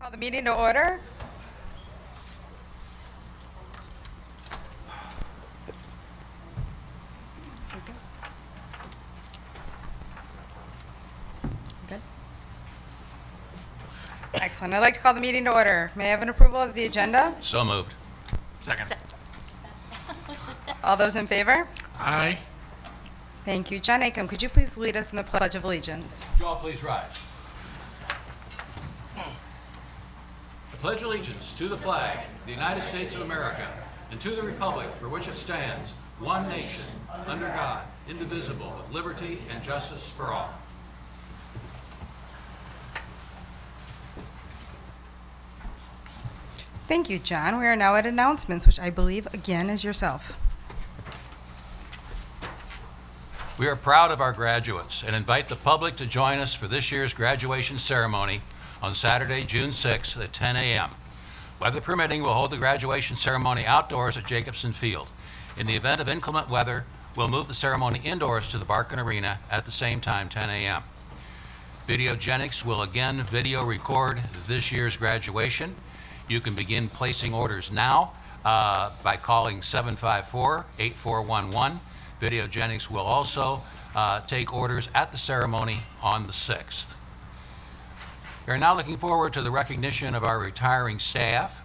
Call the meeting to order. Okay. Good. Excellent. I'd like to call the meeting to order. May I have an approval of the agenda? So moved. Second. All those in favor? Aye. Thank you. John Acom, could you please lead us in the Pledge of Allegiance? Would you all please rise? I pledge allegiance to the flag of the United States of America and to the republic for which it stands, one nation, under God, indivisible, with liberty and justice for all. Thank you, John. We are now at announcements, which I believe, again, is yourself. We are proud of our graduates and invite the public to join us for this year's graduation ceremony on Saturday, June 6th at 10 a.m. Weather permitting, we'll hold the graduation ceremony outdoors at Jacobson Field. In the event of inclement weather, we'll move the ceremony indoors to the Barkin Arena at the same time, 10 a.m. Videogenics will again video record this year's graduation. You can begin placing orders now by calling 754-8411. Videogenics will also take orders at the ceremony on the 6th. We are now looking forward to the recognition of our retiring staff,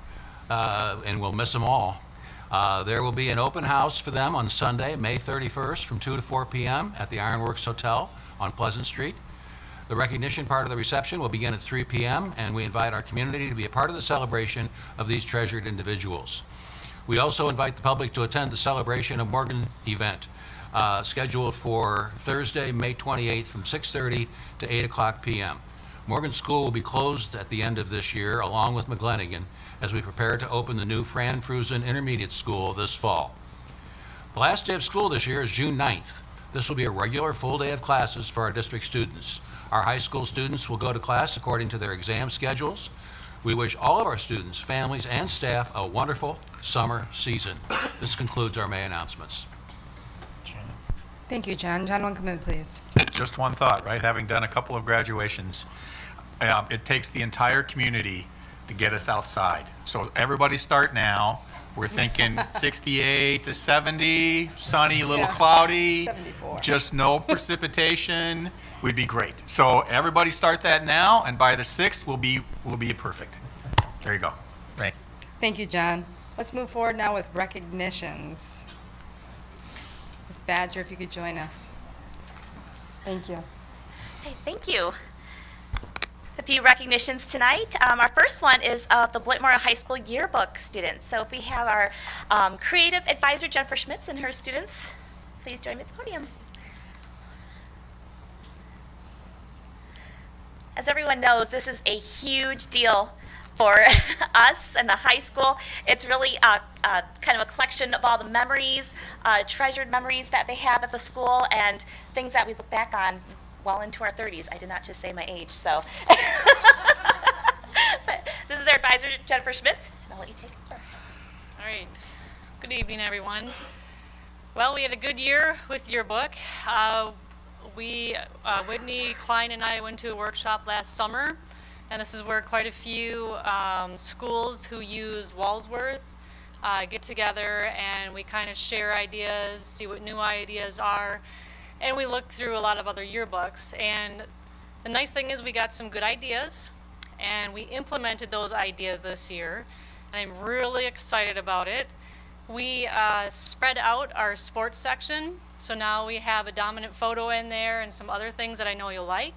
and we'll miss them all. There will be an open house for them on Sunday, May 31st from 2 to 4 p.m. at the Ironworks Hotel on Pleasant Street. The recognition part of the reception will begin at 3 p.m., and we invite our community to be a part of the celebration of these treasured individuals. We also invite the public to attend the Celebration of Morgan event, scheduled for Thursday, May 28th from 6:30 to 8 o'clock p.m. Morgan School will be closed at the end of this year, along with McGlenigan, as we prepare to open the new Fran Frusen Intermediate School this fall. The last day of school this year is June 9th. This will be a regular full day of classes for our district students. Our high school students will go to class according to their exam schedules. We wish all of our students, families, and staff a wonderful summer season. This concludes our May announcements. Thank you, John. John, one come in, please. Just one thought, right? Having done a couple of graduations, it takes the entire community to get us outside. So everybody start now. We're thinking 68 to 70, sunny, a little Yeah. cloudy, 74. just no precipitation. Would be great. So everybody start that now, and by the 6th, we'll be perfect. There you go. Right. Thank you, John. Let's move forward now with recognitions. Ms. Badger, if you could join us. Thank you. Hey, thank you. A few recognitions tonight. Our first one is of the Blitmore High School yearbook students. So if we have our creative advisor, Jennifer Schmitz, and her students, please join me at the podium. As everyone knows, this is a huge deal for us and the high school. It's really kind of a collection of all the memories, treasured memories that they have at the school, and things that we look back on well into our 30s. I did not just say my age, so. But this is our advisor, Jennifer Schmitz, and I'll let you take it over. All right. Good evening, everyone. Well, we had a good year with your book. Whitney Klein and I went to a workshop last summer, and this is where quite a few schools who use Walsworth get together, and we kind of share ideas, see what new ideas are, and we look through a lot of other yearbooks. And the nice thing is we got some good ideas, and we implemented those ideas this year, and I'm really excited about it. We spread out our sports section, so now we have a dominant photo in there and some other things that I know you'll like.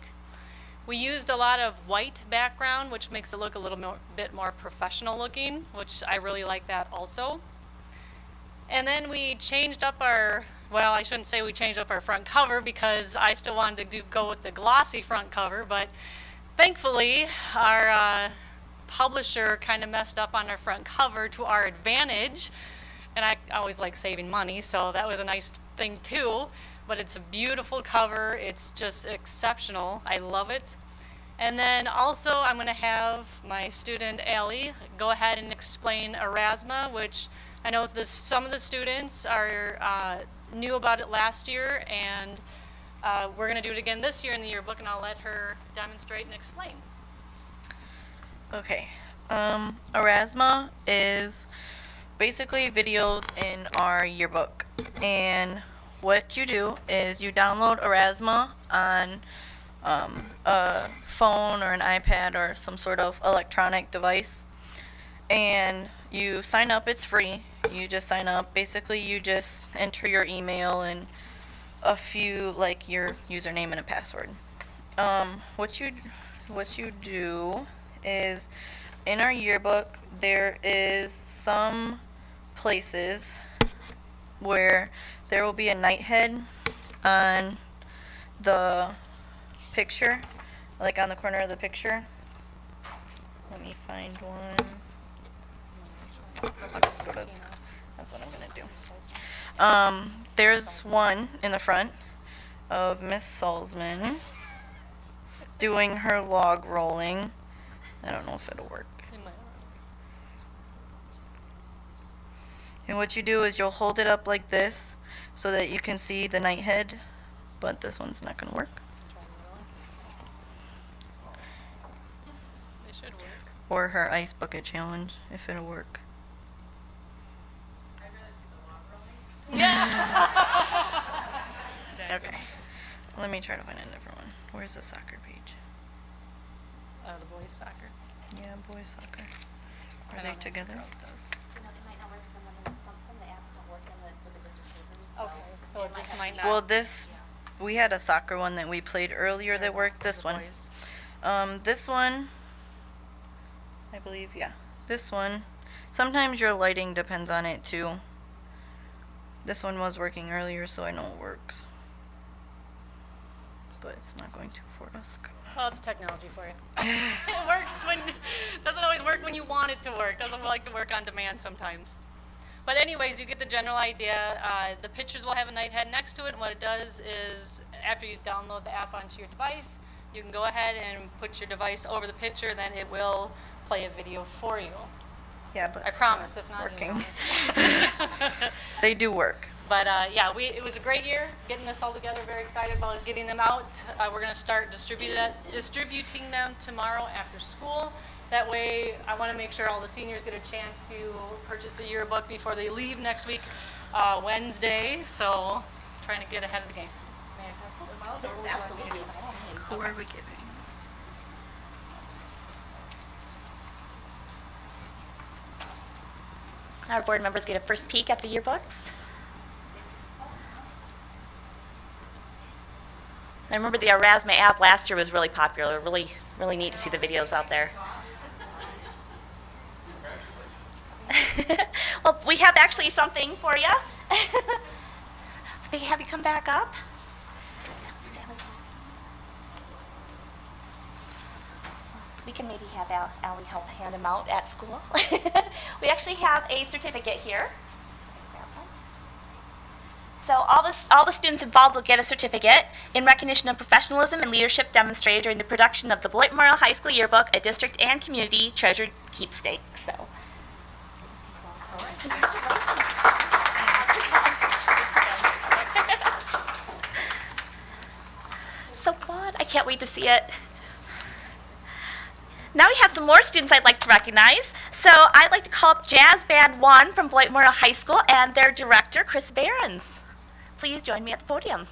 We used a lot of white background, which makes it look a little bit more professional looking, which I really like that also. And then we changed up our, well, I shouldn't say we changed up our front cover because I still wanted to go with the glossy front cover, but thankfully our publisher kind of messed up on our front cover to our advantage. And I always like saving money, so that was a nice thing too. But it's a beautiful cover. It's just exceptional. I love it. And then also I'm going to have my student Allie go ahead and explain Erasma, which I know some of the students are knew about it last year, and we're going to do it again this year in the yearbook, and I'll let her demonstrate and explain. Okay. Erasma is basically videos in our yearbook. And what you do is you download Erasma on a phone or an iPad or some sort of electronic device. And you sign up. It's free. You just sign up. Basically, you just enter your email and a few, like your username and a password. What you do is in our yearbook there is some places where there will be a nighthead on the picture, like on the corner of the picture. Let me find one. I'll just go to, that's what I'm gonna do. There's one in the front of Miss Salzman doing her log rolling. I don't know if it'll work. And what you do is you'll hold it up like this so that you can see the nighthead, but this one's not going to work. It should work. Or her ice bucket challenge, if it'll work. Okay. Let me try to find a different one. Where's the soccer page? The boys soccer. Yeah, boys soccer. I Are don't they know if together? girls does. You know, it might not work because some of the apps don't work with the district servers. So Okay, so it just might not. Well, we had a soccer one that we played earlier that worked. This The one. boys. This one, I believe, yeah. This one, sometimes your lighting depends on it too. This one was working earlier, so I know it works. But it's not going to for us. Well, it's technology for you. It works when, doesn't always work when you want it to work. Doesn't like to work on demand sometimes. But anyways, you get the general idea. The pictures will have a nighthead next to it, and what it does is after you download the app onto your device, you can go ahead and put your device over the picture, then it will play a video for you. Yeah, but I promise, if not, working. you know. They do work. But yeah, it was a great year getting this all together. Very excited about getting them out. We're going to start distributing them tomorrow after school. That way, I want to make sure all the seniors get a chance to purchase a yearbook before they leave next week, Wednesday. So, trying to get ahead of the game. May I pass them out? Or would you like me to do that? Who are we giving? Our board members get a first peek at the yearbooks. I remember the Erasma app last year was really popular. Really, really neat to see the videos out there. Well, we have actually something for you. So we have you come back up. We can maybe have Allie help hand them out at school. We actually have a certificate here. So all the students involved will get a certificate in recognition of professionalism and leadership demonstrated during the production of the Beloit Memorial High School Yearbook, a district and community treasured keepsake. So fun. I can't wait to see it. Now we have some more students I'd like to recognize. So I'd like to call up Jazz Band 1 from Beloit Memorial High School and their director, Chris Behrens. Please join me at the podium.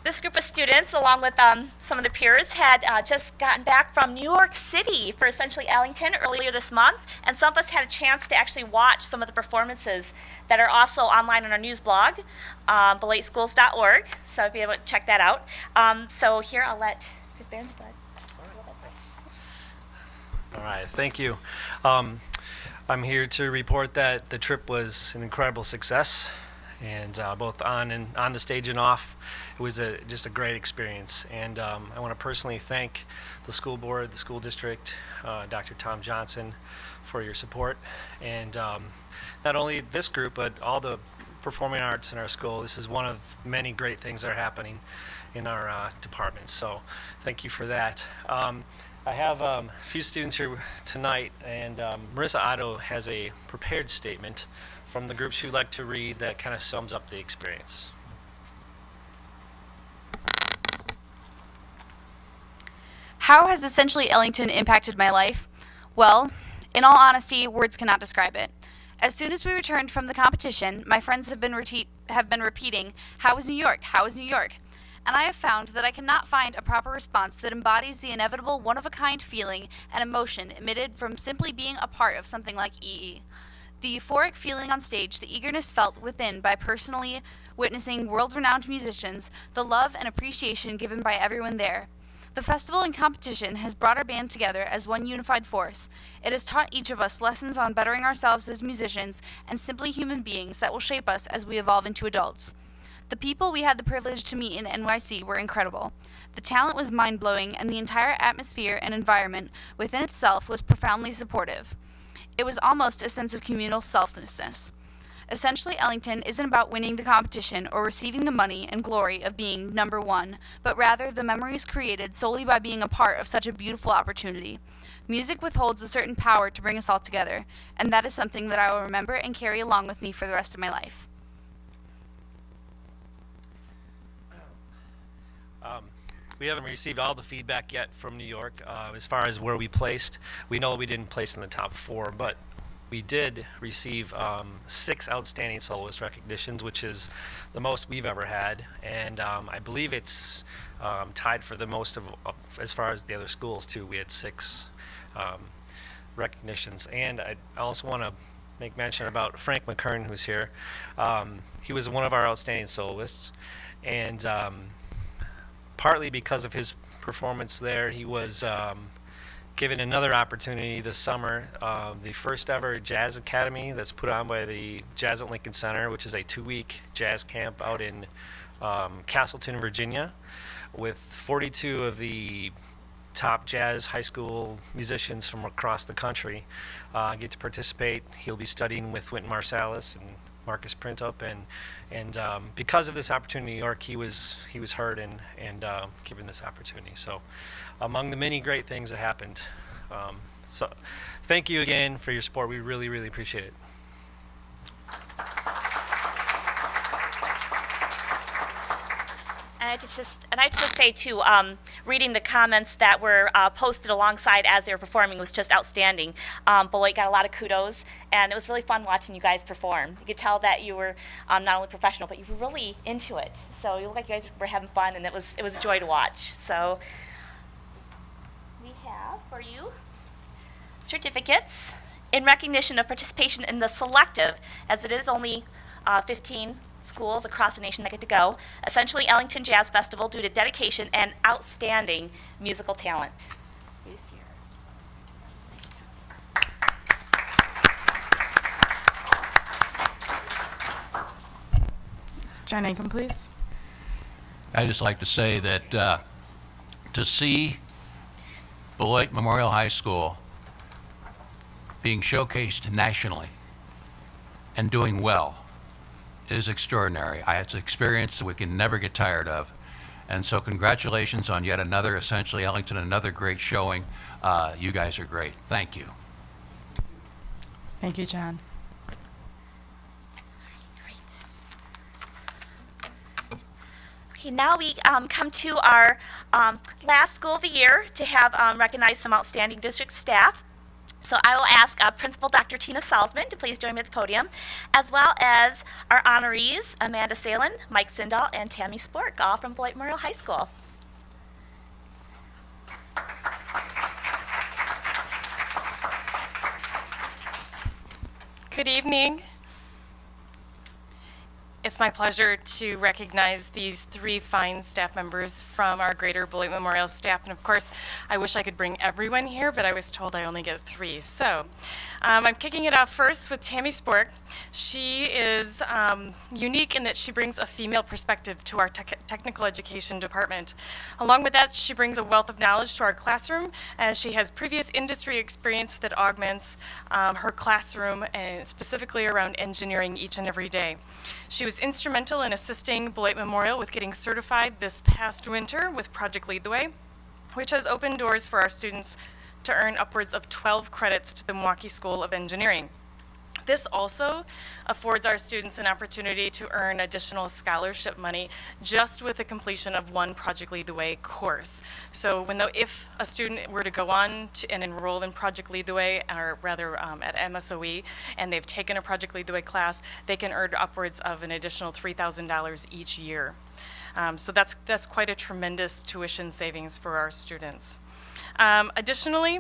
This group of students, along with some of their peers, had just gotten back from New York City for Essentially Ellington earlier this month, and some of us had a chance to actually watch some of the performances that are also online on our news blog, beloitschools.org, so if you want to check that out. So here I'll let Chris Behrens go ahead. All right, thank you. I'm here to report that the trip was an incredible success, and both on the stage and off, it was just a great experience. And I want to personally thank the school board, the school district, Dr. Tom Johnson, for your support, and not only this group, but all the performing arts in our school. This is one of many great things that are happening in our department. So, thank you for that. I have a few students here tonight, and Marissa Otto has a prepared statement from the group she would like to read that kind of sums up the experience. How has Essentially Ellington impacted my life? Well, in all honesty, words cannot describe it. As soon as we returned from the competition, my friends have been repeating, "How is New York? How is New York?" And I have found that I cannot find a proper response that embodies the inevitable one-of-a-kind feeling and emotion emitted from simply being a part of something like EE. The euphoric feeling on stage, the eagerness felt within by personally witnessing world-renowned musicians, the love and appreciation given by everyone there. The festival and competition has brought our band together as one unified force. It has taught each of us lessons on bettering ourselves as musicians and simply human beings that will shape us as we evolve into adults. The people we had the privilege to meet in NYC were incredible. The talent was mind-blowing, and the entire atmosphere and environment within itself was profoundly supportive. It was almost a sense of communal selflessness. Essentially, Ellington isn't about winning the competition or receiving the money and glory of being number one, but rather the memories created solely by being a part of such a beautiful opportunity. Music withholds a certain power to bring us all together, and that is something that I will remember and carry along with me for the rest of my life. We haven't received all the feedback yet from New York as far as where we placed. We know we didn't place in the top 4, but we did receive 6 outstanding soloist recognitions, which is the most we've ever had, and I believe it's tied for the most of as far as the other schools too. We had 6 recognitions, and I also want to make mention about Frank McKern, who's here. He was one of our outstanding soloists, and partly because of his performance there, he was given another opportunity this summer, the first ever Jazz Academy that's put on by the Jazz at Lincoln Center, which is a 2-week jazz camp out in Castleton, Virginia, with 42 of the top jazz high school musicians from across the country get to participate. He'll be studying with Wynton Marsalis and Marcus Printup, and because of this opportunity in New York, he was heard and given this opportunity. So, among the many great things that happened. So, thank you again for your support. We really, really appreciate it. And I just say too, reading the comments that were posted alongside as they were performing was just outstanding. Beloit got a lot of kudos, and it was really fun watching you guys perform. You could tell that you were not only professional, but you were really into it. So you looked like you guys were having fun, and it was a joy to watch. So we have for you certificates in recognition of participation in the selective, as it is only 15 schools across the nation that get to go, Essentially Ellington Jazz Festival, due to dedication and outstanding musical talent. John Akin, please. I'd just like to say that to see Beloit Memorial High School being showcased nationally and doing well is extraordinary. It's an experience that we can never get tired of. And so congratulations on yet another Essentially Ellington, another great showing. You guys are great. Thank you. Thank you, John. Great. Okay, now we come to our last school of the year to have recognize some outstanding district staff. So I will ask Principal Dr. Tina Salzman to please join me at the podium, as well as our honorees, Amanda Salen, Mike Sindahl, and Tammy Spork, all from Beloit Memorial High School. Good evening. It's my pleasure to recognize these 3 fine staff members from our Greater Beloit Memorial staff. And of course, I wish I could bring everyone here, but I was told I only get 3. So I'm kicking it off first with Tammy Spork. She is unique in that she brings a female perspective to our technical education department. Along with that, she brings a wealth of knowledge to our classroom, as she has previous industry experience that augments her classroom, and specifically around engineering each and every day. She was instrumental in assisting Beloit Memorial with getting certified this past winter with Project Lead the Way, which has opened doors for our students to earn upwards of 12 credits to the Milwaukee School of Engineering. This also affords our students an opportunity to earn additional scholarship money just with the completion of one Project Lead the Way course. So if a student were to go on and enroll in Project Lead the Way, or rather at MSOE, and they've taken a Project Lead the Way class, they can earn upwards of an additional $3,000 each year. So that's quite a tremendous tuition savings for our students. Additionally,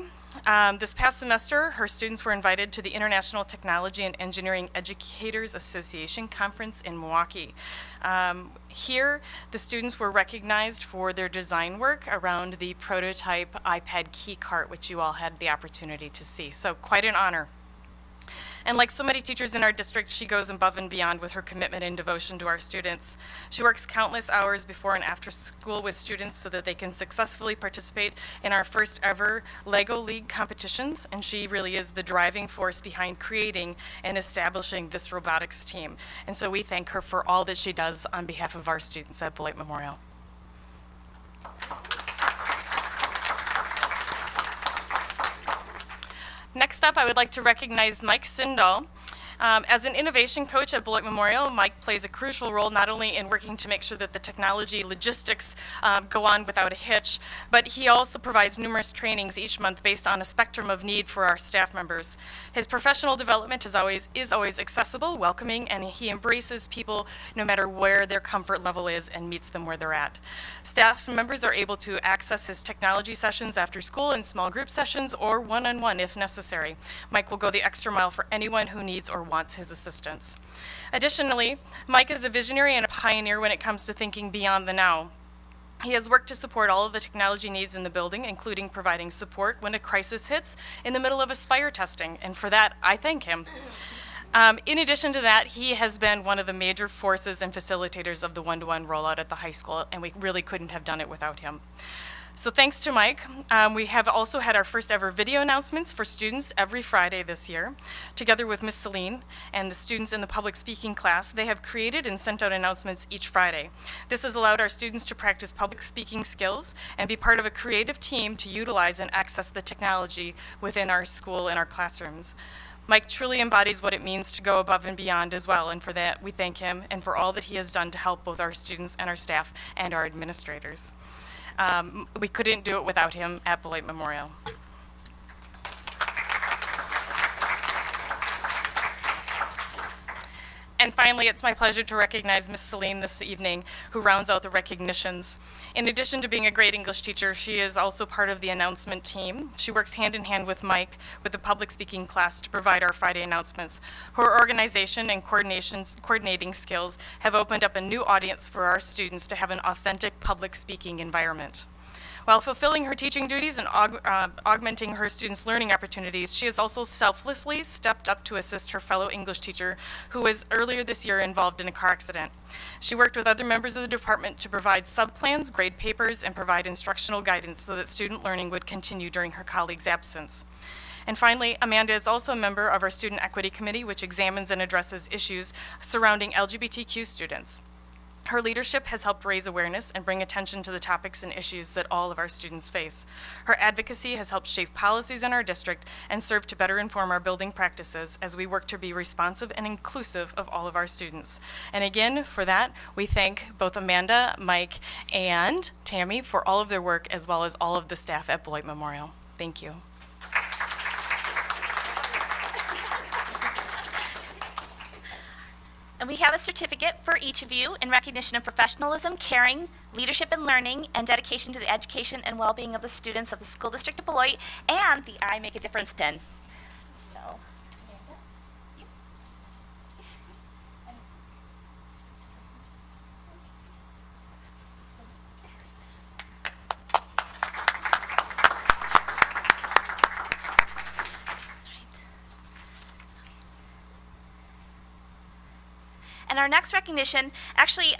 this past semester, her students were invited to the International Technology and Engineering Educators Association Conference in Milwaukee. Here, the students were recognized for their design work around the prototype iPad key cart, which you all had the opportunity to see. So quite an honor. And like so many teachers in our district, she goes above and beyond with her commitment and devotion to our students. She works countless hours before and after school with students so that they can successfully participate in our first ever LEGO League competitions, and she really is the driving force behind creating and establishing this robotics team. And so we thank her for all that she does on behalf of our students at Beloit Memorial. Next up, I would like to recognize Mike Sindahl. As an innovation coach at Beloit Memorial, Mike plays a crucial role not only in working to make sure that the technology logistics go on without a hitch, but he also provides numerous trainings each month based on a spectrum of need for our staff members. His professional development is always accessible, welcoming, and he embraces people no matter where their comfort level is and meets them where they're at. Staff members are able to access his technology sessions after school in small group sessions or one-on-one if necessary. Mike will go the extra mile for anyone who needs or wants his assistance. Additionally, Mike is a visionary and a pioneer when it comes to thinking beyond the now. He has worked to support all of the technology needs in the building, including providing support when a crisis hits in the middle of Aspire testing, and for that, I thank him. In addition to that, he has been one of the major forces and facilitators of the one-to-one rollout at the high school, and we really couldn't have done it without him. So thanks to Mike, we have also had our first ever video announcements for students every Friday this year. Together with Ms. Celine and the students in the public speaking class, they have created and sent out announcements each Friday. This has allowed our students to practice public speaking skills and be part of a creative team to utilize and access the technology within our school and our classrooms. Mike truly embodies what it means to go above and beyond as well, and for that we thank him and for all that he has done to help both our students and our staff and our administrators. We couldn't do it without him at Beloit Memorial. And finally, it's my pleasure to recognize Ms. Celine this evening, who rounds out the recognitions. In addition to being a great English teacher, she is also part of the announcement team. She works hand in hand with Mike with the public speaking class to provide our Friday announcements. Her organization and coordinating skills have opened up a new audience for our students to have an authentic public speaking environment. While fulfilling her teaching duties and augmenting her students' learning opportunities, she has also selflessly stepped up to assist her fellow English teacher, who was earlier this year involved in a car accident. She worked with other members of the department to provide sub-plans, grade papers, and provide instructional guidance so that student learning would continue during her colleague's absence. And finally, Amanda is also a member of our Student Equity Committee, which examines and addresses issues surrounding LGBTQ students. Her leadership has helped raise awareness and bring attention to the topics and issues that all of our students face. Her advocacy has helped shape policies in our district and serve to better inform our building practices as we work to be responsive and inclusive of all of our students. And again, for that, we thank both Amanda, Mike, and Tammy for all of their work, as well as all of the staff at Beloit Memorial. Thank you. And we have a certificate for each of you in recognition of professionalism, caring, leadership and learning, and dedication to the education and well-being of the students of the School District of Beloit, and the I Make a Difference pin. So, And our next recognition, actually,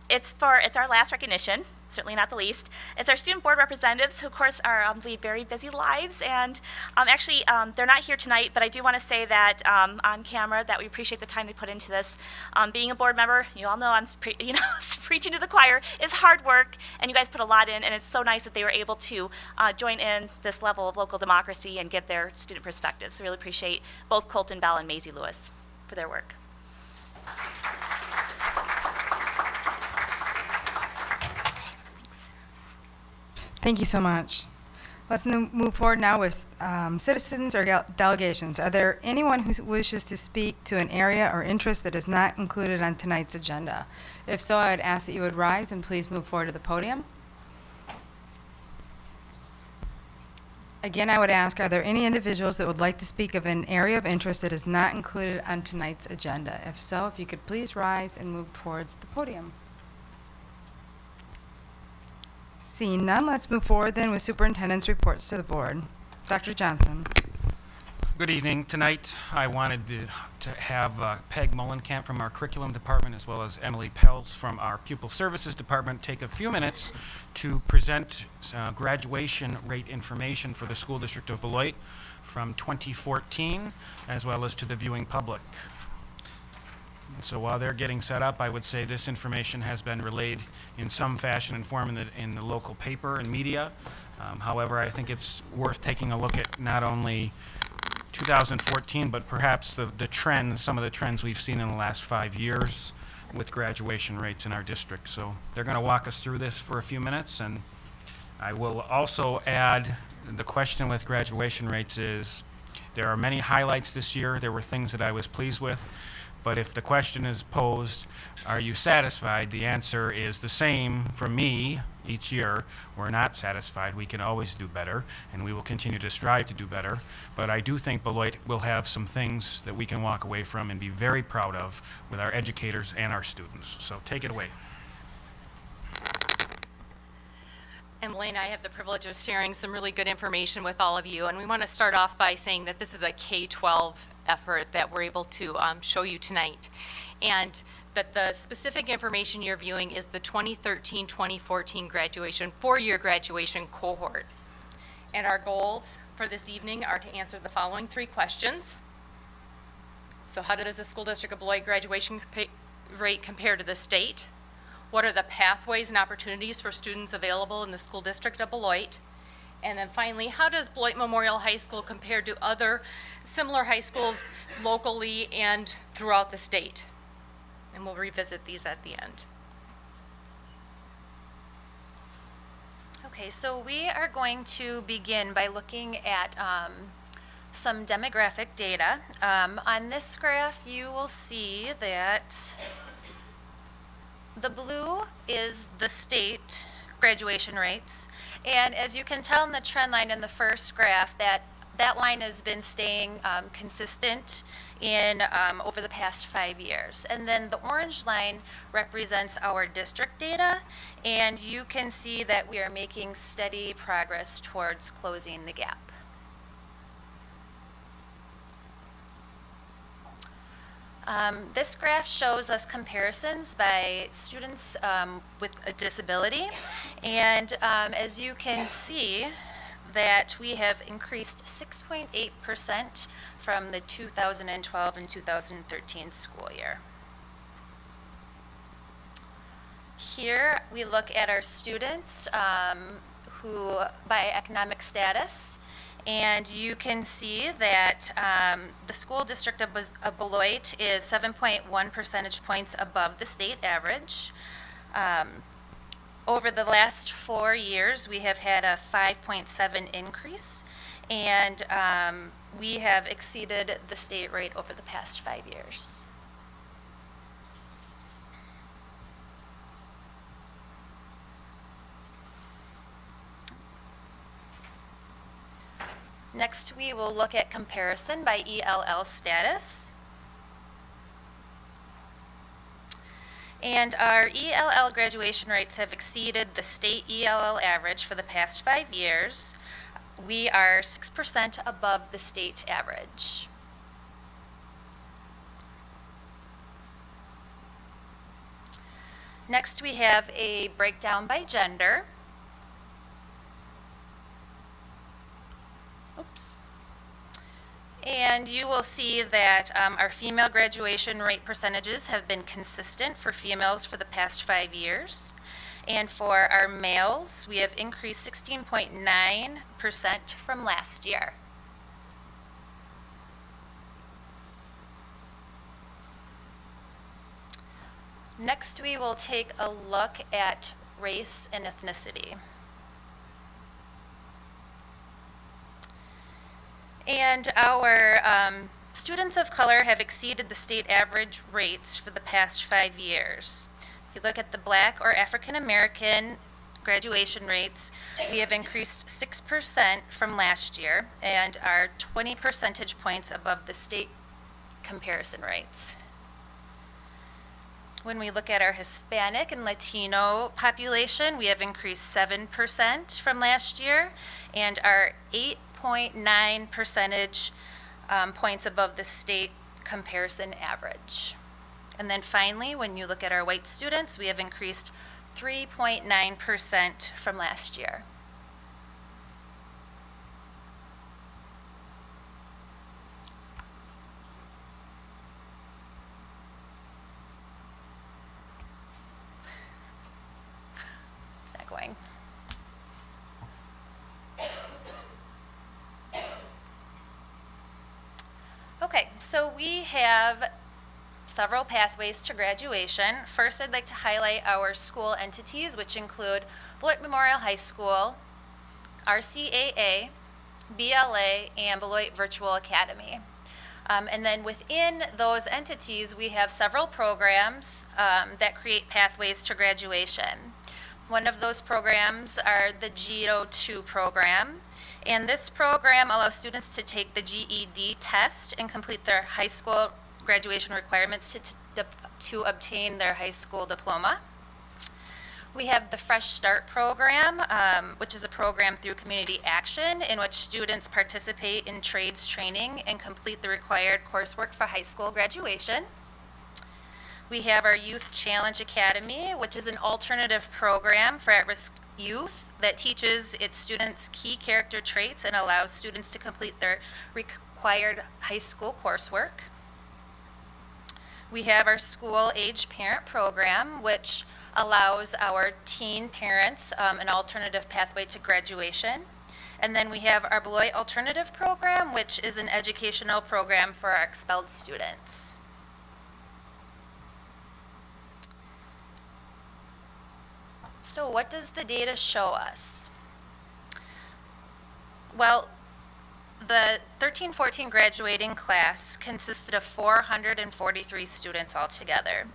it's our last recognition, certainly not the least. It's our student board representatives, who of course are lead very busy lives, and actually they're not here tonight, but I do want to say that on camera that we appreciate the time they put into this. Being a board member, you all know preaching to the choir is hard work, and you guys put a lot in, and it's so nice that they were able to join in this level of local democracy and get their student perspectives. So really appreciate both Colton Bell and Maisie Lewis for their work. Thank you so much. Let's move forward now with citizens or delegations. Are there anyone who wishes to speak to an area or interest that is not included on tonight's agenda? If so, I would ask that you would rise and please move forward to the podium. Again, I would ask, are there any individuals that would like to speak of an area of interest that is not included on tonight's agenda? If so, if you could please rise and move towards the podium. Seeing none, let's move forward then with superintendent's reports to the board. Dr. Johnson. Good evening. Tonight, I wanted to have Peg Mullenkamp from our curriculum department, as well as Emily Pelz from our pupil services department, take a few minutes to present graduation rate information for the school district of Beloit from 2014, as well as to the viewing public. So while they're getting set up, I would say this information has been relayed in some fashion and form in the local paper and media. However, I think it's worth taking a look at not only 2014, but perhaps the trends, some of the trends we've seen in the last 5 years with graduation rates in our district. So they're going to walk us through this for a few minutes, and I will also add the question with graduation rates is there are many highlights this year. There were things that I was pleased with. But if the question is posed, are you satisfied? The answer is the same for me each year. We're not satisfied. We can always do better, and we will continue to strive to do better. But I do think Beloit will have some things that we can walk away from and be very proud of with our educators and our students. So take it away. Emily and I have the privilege of sharing some really good information with all of you, and we want to start off by saying that this is a K-12 effort that we're able to show you tonight, and that the specific information you're viewing is the 2013-2014 graduation, four-year graduation cohort. And our goals for this evening are to answer the following three questions. So how does the school district of Beloit graduation rate compare to the state? What are the pathways and opportunities for students available in the school district of Beloit? And then finally, how does Beloit Memorial High School compare to other similar high schools locally and throughout the state? And we'll revisit these at the end. Okay, so we are going to begin by looking at some demographic data. On this graph, you will see that the blue is the state graduation rates, and as you can tell in the trend line in the first graph, that line has been staying consistent in over the past 5 years. And then the orange line represents our district data, and you can see that we are making steady progress towards closing the gap. This graph shows us comparisons by students with a disability, and as you can see that we have increased 6.8% from the 2012 and 2013 school year. Here we look at our students who by economic status, and you can see that the school district of Beloit is 7.1 percentage points above the state average. Over the last 4 years, we have had a 5.7 increase, and we have exceeded the state rate over the past 5 years. Next, we will look at comparison by ELL status. And our ELL graduation rates have exceeded the state ELL average for the past 5 years. We are 6% above the state average. Next, we have a breakdown by gender. Oops. And you will see that our female graduation rate percentages have been consistent for females for the past 5 years. And for our males, we have increased 16.9% from last year. Next, we will take a look at race and ethnicity. And our students of color have exceeded the state average rates for the past 5 years. If you look at the Black or African American graduation rates, we have increased 6% from last year and are 20 percentage points above the state comparison rates. When we look at our Hispanic and Latino population, we have increased 7% from last year and are 8.9 percentage points above the state comparison average. And then finally, when you look at our white students, we have increased 3.9% from last year. Is that going? Okay, so we have several pathways to graduation. First, I'd like to highlight our school entities, which include Beloit Memorial High School, RCAA, BLA, and Beloit Virtual Academy. And then within those entities, we have several programs that create pathways to graduation. One of those programs are the GEO2 program. And this program allows students to take the GED test and complete their high school graduation requirements to obtain their high school diploma. We have the Fresh Start program, which is a program through Community Action in which students participate in trades training and complete the required coursework for high school graduation. We have our Youth Challenge Academy, which is an alternative program for at-risk youth that teaches its students key character traits and allows students to complete their required high school coursework. We have our School Age Parent program, which allows our teen parents an alternative pathway to graduation. And then we have our Beloit Alternative program, which is an educational program for our expelled students. So what does the data show us? Well, the 13-14 graduating class consisted of 443 students altogether.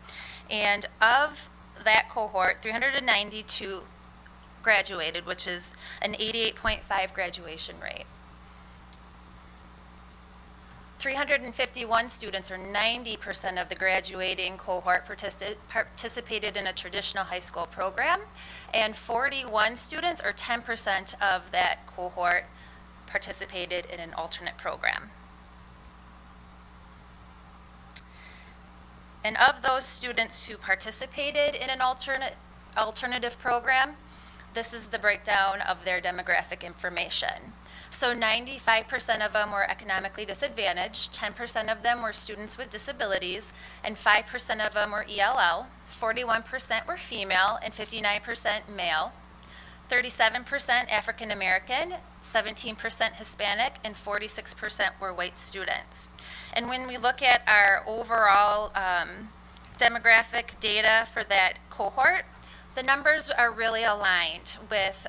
And of that cohort, 392 graduated, which is an 88.5 graduation rate. 351 students, or 90% of the graduating cohort, participated in a traditional high school program, and 41 students, or 10% of that cohort, participated in an alternate program. And of those students who participated in an alternative program, this is the breakdown of their demographic information. So 95% of them were economically disadvantaged, 10% of them were students with disabilities, and 5% of them were ELL, 41% were female, and 59% male, 37% African American, 17% Hispanic, and 46% were white students. And when we look at our overall demographic data for that cohort, the numbers are really aligned with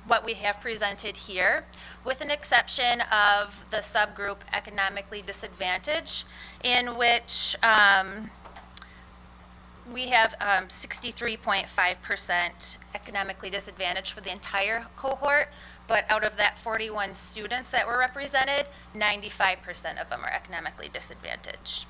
what we have presented here, with an exception of the subgroup economically disadvantaged, in which we have 63.5% economically disadvantaged for the entire cohort, but out of that 41 students that were represented, 95% of them are economically disadvantaged.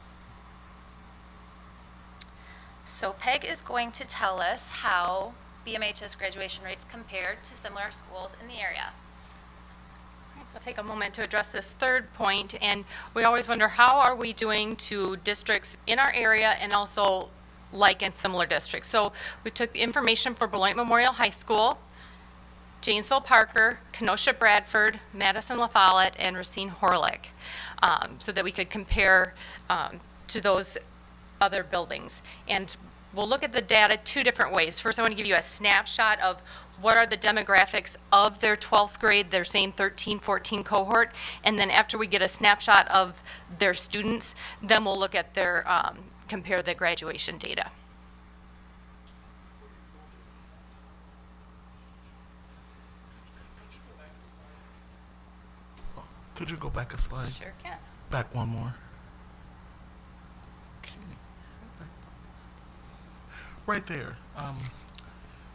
So Peg is going to tell us how BMHS graduation rates compare to similar schools in the area. All right, so I'll take a moment to address this third point, and we always wonder how are we doing to districts in our area and also like and similar districts. So we took the information for Beloit Memorial High School, Janesville Parker, Kenosha Bradford, Madison La Follette, and Racine Horlick, so that we could compare to those other buildings. And we'll look at the data two different ways. First, I want to give you a snapshot of what are the demographics of their 12th grade, their same 13-14 cohort, and then after we get a snapshot of their students, then we'll look at their, compare the graduation data. Could you go back a slide? Sure can. Back one more. Okay. Right there.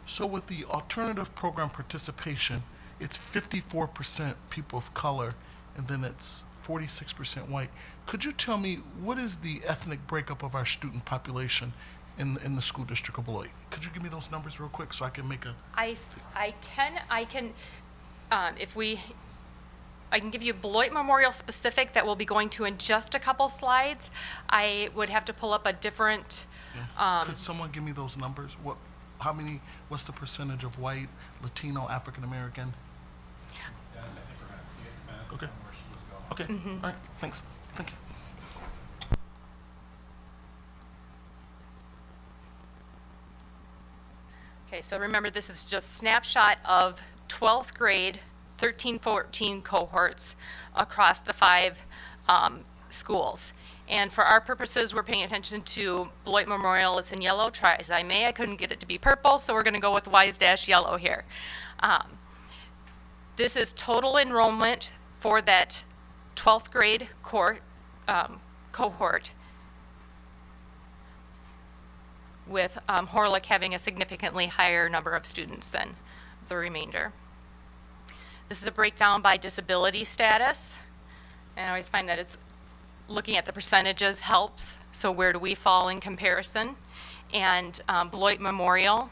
So with the alternative program participation, it's 54% people of color, and then it's 46% white. Could you tell me what is the ethnic breakup of our student population in the school district of Beloit? Could you give me those numbers real quick so I can make a... I can, I can give you Beloit Memorial specific that we'll be going to in just a couple slides. I would have to pull up a different, Could someone give me those numbers? What's the percentage of white, Latino, African American? Okay. Okay. All right. Thanks. Thank you. okay, so remember this is just a snapshot of 12th grade, 13-14 cohorts across the 5 schools. And for our purposes, we're paying attention to Beloit Memorial. It's in yellow. Try as I may, I couldn't get it to be purple, so we're going to go with Wise-yellow here. This is total enrollment for that 12th grade cohort, with Horlick having a significantly higher number of students than the remainder. This is a breakdown by disability status, and I always find that it's looking at the percentages helps. So where do we fall in comparison? And Beloit Memorial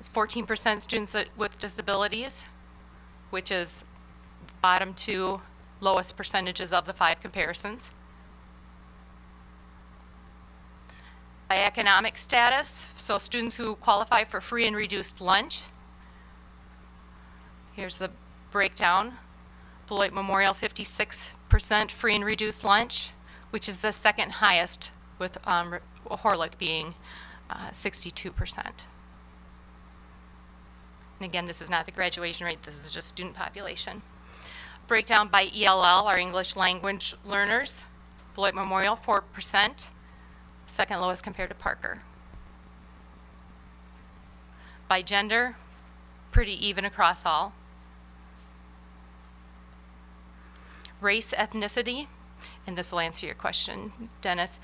is 14% students with disabilities, which is bottom 2 lowest percentages of the 5 comparisons. By economic status, so students who qualify for free and reduced lunch. Here's the breakdown. Beloit Memorial, 56% free and reduced lunch, which is the second highest, with Horlick being 62%. And again, this is not the graduation rate, this is just student population. Breakdown by ELL, our English language learners. Beloit Memorial, 4%, second lowest compared to Parker. By gender, pretty even across all. Race, ethnicity, and this will answer your question, Dennis.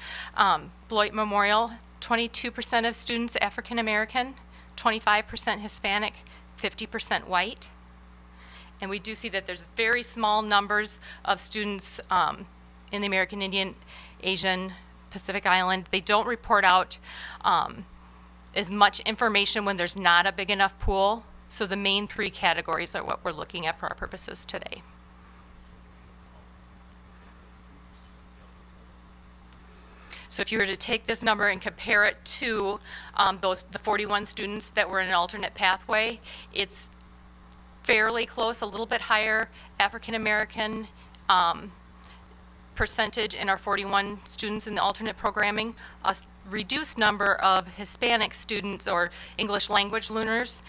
Beloit Memorial, 22% of students African American, 25% Hispanic, 50% white. And we do see that there's very small numbers of students in the American Indian, Asian, Pacific Island. They don't report out as much information when there's not a big enough pool. So the main 3 categories are what we're looking at for our purposes today. So if you were to take this number and compare it to the 41 students that were in an alternate pathway, it's fairly close, a little bit higher African American percentage in our 41 students in the alternate programming, a reduced number of Hispanic students or English language learners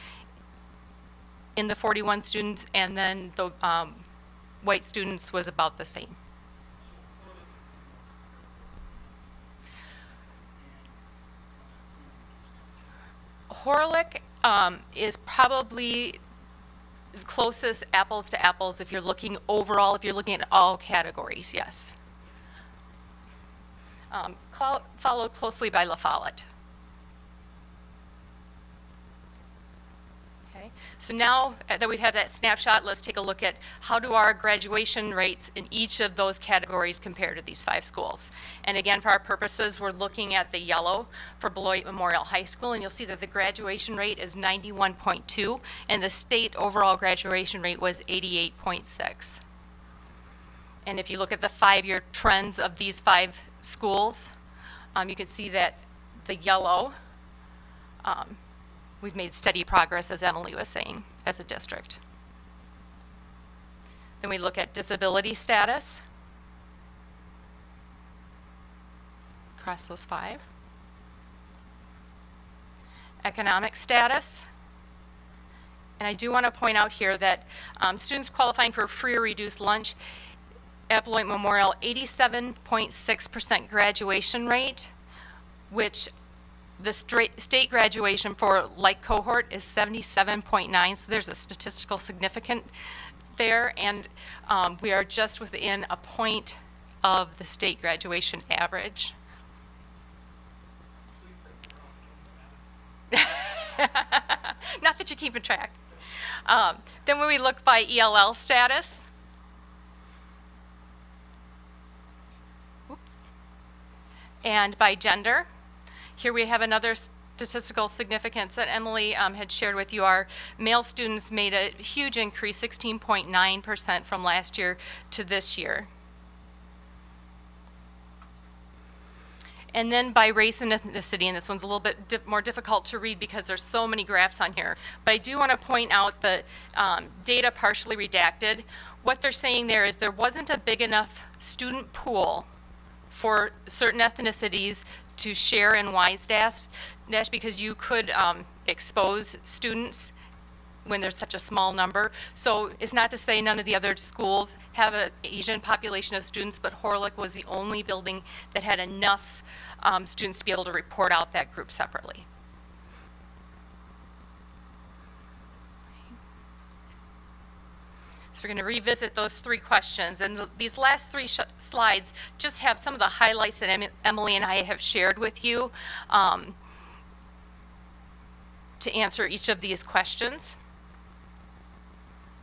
in the 41 students, and then the white students was about the same. Horlick is probably the closest apples to apples if you're looking overall, if you're looking at all categories, yes. Followed closely by La Follette. Okay, so now that we've had that snapshot, let's take a look at how do our graduation rates in each of those categories compare to these 5 schools. And again, for our purposes, we're looking at the yellow for Beloit Memorial High School, and you'll see that the graduation rate is 91.2, and the state overall graduation rate was 88.6. And if you look at the 5-year trends of these 5 schools, you can see that the yellow, we've made steady progress, as Emily was saying, as a district. Then we look at disability status. Across those 5. Economic status. And I do want to point out here that students qualifying for free or reduced lunch at Beloit Memorial, 87.6% graduation rate, which the state graduation for like cohort is 77.9, so there's a statistical significance there, and we are just within a point of the state graduation average. Not that you're keeping track. Then when we look by ELL status, and by gender, here we have another statistical significance that Emily had shared with you. Our male students made a huge increase, 16.9% from last year to this year. And then by race and ethnicity, and this one's a little bit more difficult to read because there's so many graphs on here. But I do want to point out the data partially redacted. What they're saying there is there wasn't a big enough student pool for certain ethnicities to share in WISE-DASH because you could expose students when there's such a small number. So it's not to say none of the other schools have an Asian population of students, but Horlick was the only building that had enough students to be able to report out that group separately. So we're going to revisit those 3 questions, and these last 3 slides just have some of the highlights that Emily and I have shared with you to answer each of these questions.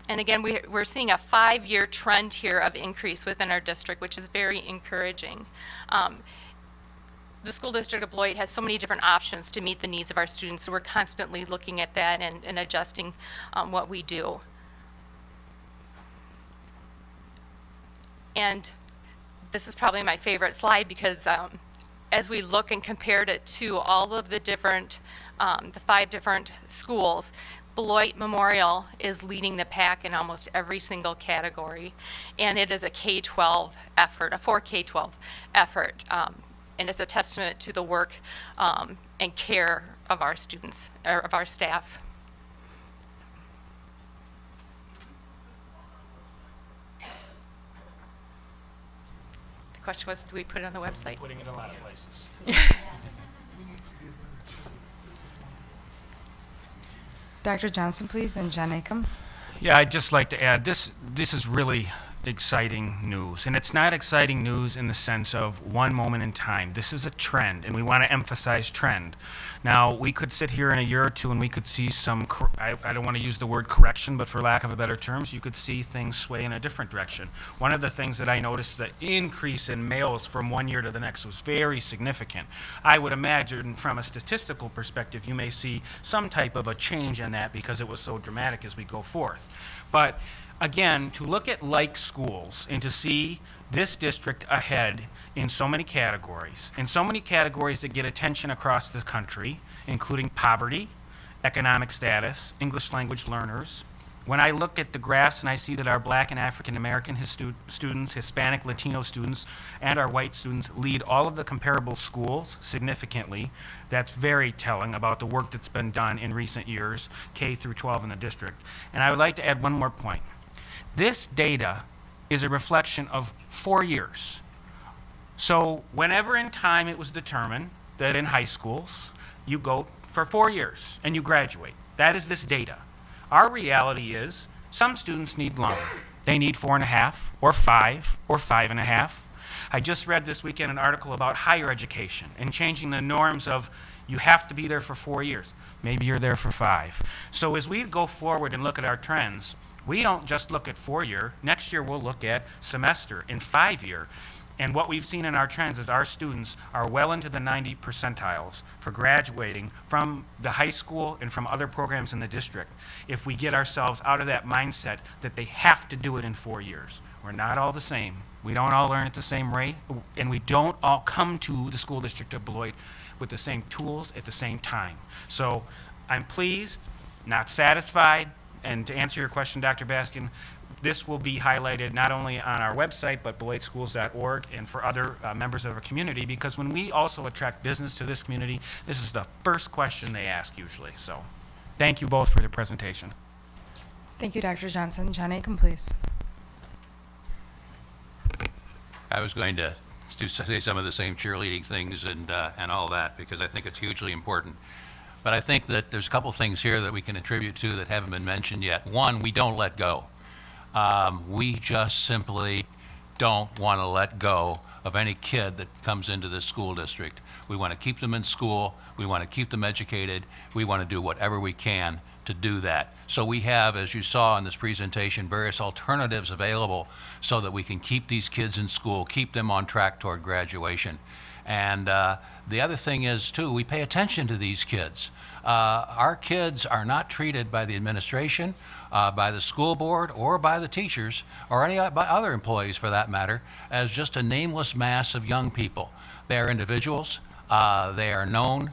And again, we're seeing a 5-year trend here of increase within our district, which is very encouraging. The school district of Beloit has so many different options to meet the needs of our students, so we're constantly looking at that and adjusting what we do. And this is probably my favorite slide because as we look and compared it to all of the different, the 5 different schools, Beloit Memorial is leading the pack in almost every single category. And it is a K-12 effort, a 4K-12 effort. And it's a testament to the work and care of our students, or of our staff. The question was, do we put it on the website? Putting it in a lot of places. Dr. Johnson, please, then John Acom. Yeah, I'd just like to add, this is really exciting news. And it's not exciting news in the sense of one moment in time. This is a trend, and we want to emphasize trend. Now, we could sit here in a year or two and we could see some, I don't want to use the word correction, but for lack of a better terms, you could see things sway in a different direction. One of the things that I noticed, the increase in males from one year to the next was very significant. I would imagine from a statistical perspective, you may see some type of a change in that because it was so dramatic as we go forth. But again, to look at like schools and to see this district ahead in so many categories that get attention across the country, including poverty, economic status, English language learners. When I look at the graphs and I see that our Black and African American students, Hispanic, Latino students, and our white students lead all of the comparable schools significantly, that's very telling about the work that's been done in recent years, K through 12 in the district. And I would like to add one more point. This data is a reflection of 4 years. So whenever in time it was determined that in high schools you go for 4 years and you graduate, that is this data. Our reality is some students need longer. They need 4.5 or 5 or 5.5. I just read this weekend an article about higher education and changing the norms of you have to be there for 4 years. Maybe you're there for 5. So as we go forward and look at our trends, we don't just look at 4 year. Next year we'll look at semester and 5 year. And what we've seen in our trends is our students are well into the 90 percentiles for graduating from the high school and from other programs in the district if we get ourselves out of that mindset that they have to do it in 4 years. We're not all the same. We don't all learn at the same rate, and we don't all come to the school district of Beloit with the same tools at the same time. So I'm pleased, not satisfied, and to answer your question, Dr. Baskin, this will be highlighted not only on our website, but beloitschools.org and for other members of our community, because when we also attract business to this community, this is the first question they ask usually. So thank you both for the presentation. Thank you, Dr. Johnson. John Aiken, please. I was going to say some of the same cheerleading things and all that, because I think it's hugely important. But I think that there's a couple things here that we can attribute to that haven't been mentioned yet. One, we don't let go. We just simply don't want to let go of any kid that comes into this school district. We want to keep them in school. We want to keep them educated. We want to do whatever we can to do that. So we have, as you saw in this presentation, various alternatives available so that we can keep these kids in school, keep them on track toward graduation. And the other thing is, too, we pay attention to these kids. Our kids are not treated by the administration, by the school board, or by the teachers, or any by other employees for that matter, as just a nameless mass of young people. They are individuals. They are known.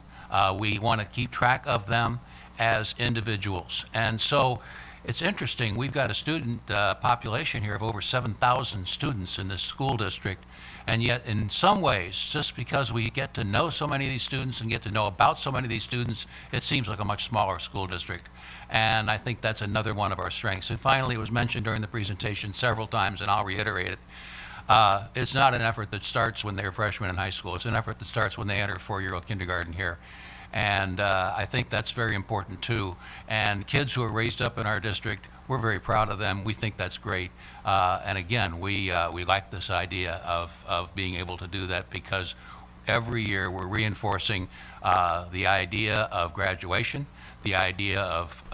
We want to keep track of them as individuals. And so it's interesting. We've got a student population here of over 7,000 students in this school district. And yet, in some ways, just because we get to know so many of these students and get to know about so many of these students, it seems like a much smaller school district. And I think that's another one of our strengths. And finally, it was mentioned during the presentation several times, and I'll reiterate it. It's not an effort that starts when they're freshmen in high school. It's an effort that starts when they enter four-year-old kindergarten here. And I think that's very important, too. And kids who are raised up in our district, we're very proud of them. We think that's great. And again, we like this idea of being able to do that, because every year we're reinforcing the idea of graduation, the idea of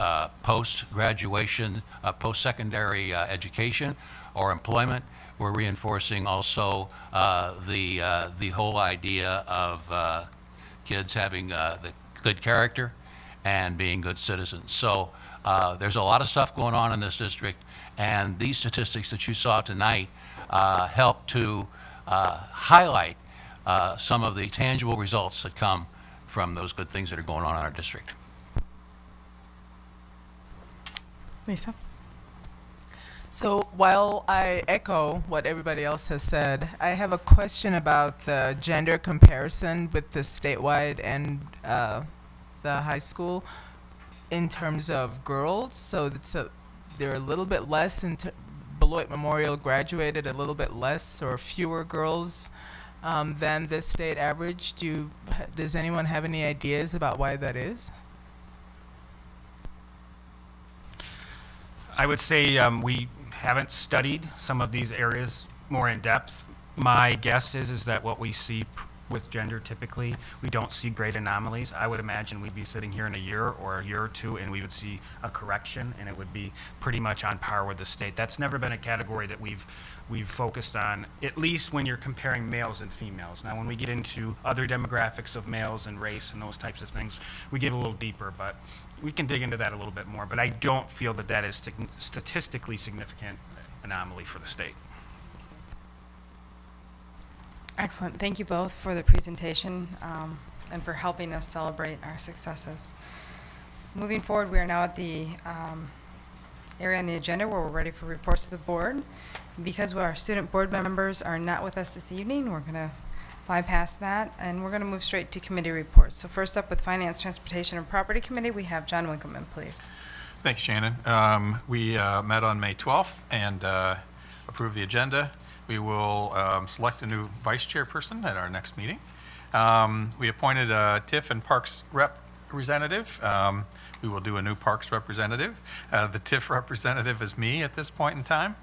post-graduation, post-secondary education or employment. We're reinforcing also the whole idea of kids having the good character and being good citizens. So there's a lot of stuff going on in this district, and these statistics that you saw tonight help to highlight some of the tangible results that come from those good things that are going on in our district. Lisa? So while I echo what everybody else has said, I have a question about the gender comparison with the statewide and the high school in terms of girls. So they're a little bit less, Beloit Memorial graduated a little bit less or fewer girls than the state average. Does anyone have any ideas about why that is? I would say we haven't studied some of these areas more in depth. My guess is that what we see with gender typically, we don't see great anomalies. I would imagine we'd be sitting here in a year or two and we would see a correction, and it would be pretty much on par with the state. That's never been a category that we've focused on, at least when you're comparing males and females. Now when we get into other demographics of males and race and those types of things, we get a little deeper, but we can dig into that a little bit more. But I don't feel that that is statistically significant anomaly for the state. Excellent. Thank you both for the presentation and for helping us celebrate our successes. Moving forward, we are now at the area on the agenda where we're ready for reports to the board. Because our student board members are not with us this evening, we're going to fly past that, and we're going to move straight to committee reports. So first up with Finance, Transportation, and Property Committee, we have John Winkleman, please. Thank you, Shannon. We met on May 12th and approved the agenda. We will select a new vice chairperson at our next meeting. We appointed a TIF and Parks representative. We will do a new Parks representative. The TIF representative is me at this point in time.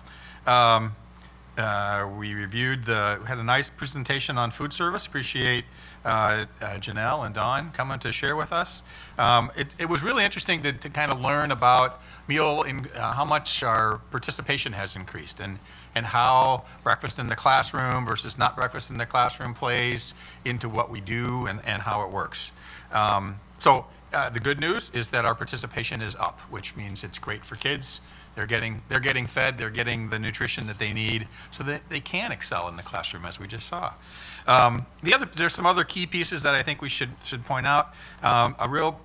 We had a nice presentation on food service. Appreciate Janelle and Dawn coming to share with us. It was really interesting to kind of learn about meal and how much our participation has increased and how breakfast in the classroom versus not breakfast in the classroom plays into what we do and how it works. The good news is that our participation is up, which means it's great for kids. They're getting fed, they're getting the nutrition that they need so that they can excel in the classroom, as we just saw. There's some other key pieces that I think we should point out. A real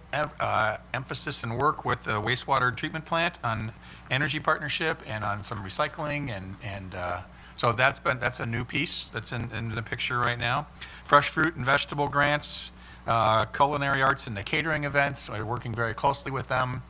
emphasis and work with the wastewater treatment plant on energy partnership and on some recycling, and so that's a new piece that's in the picture right now. Fresh fruit and vegetable grants, culinary arts and the catering events, we're working very closely with them.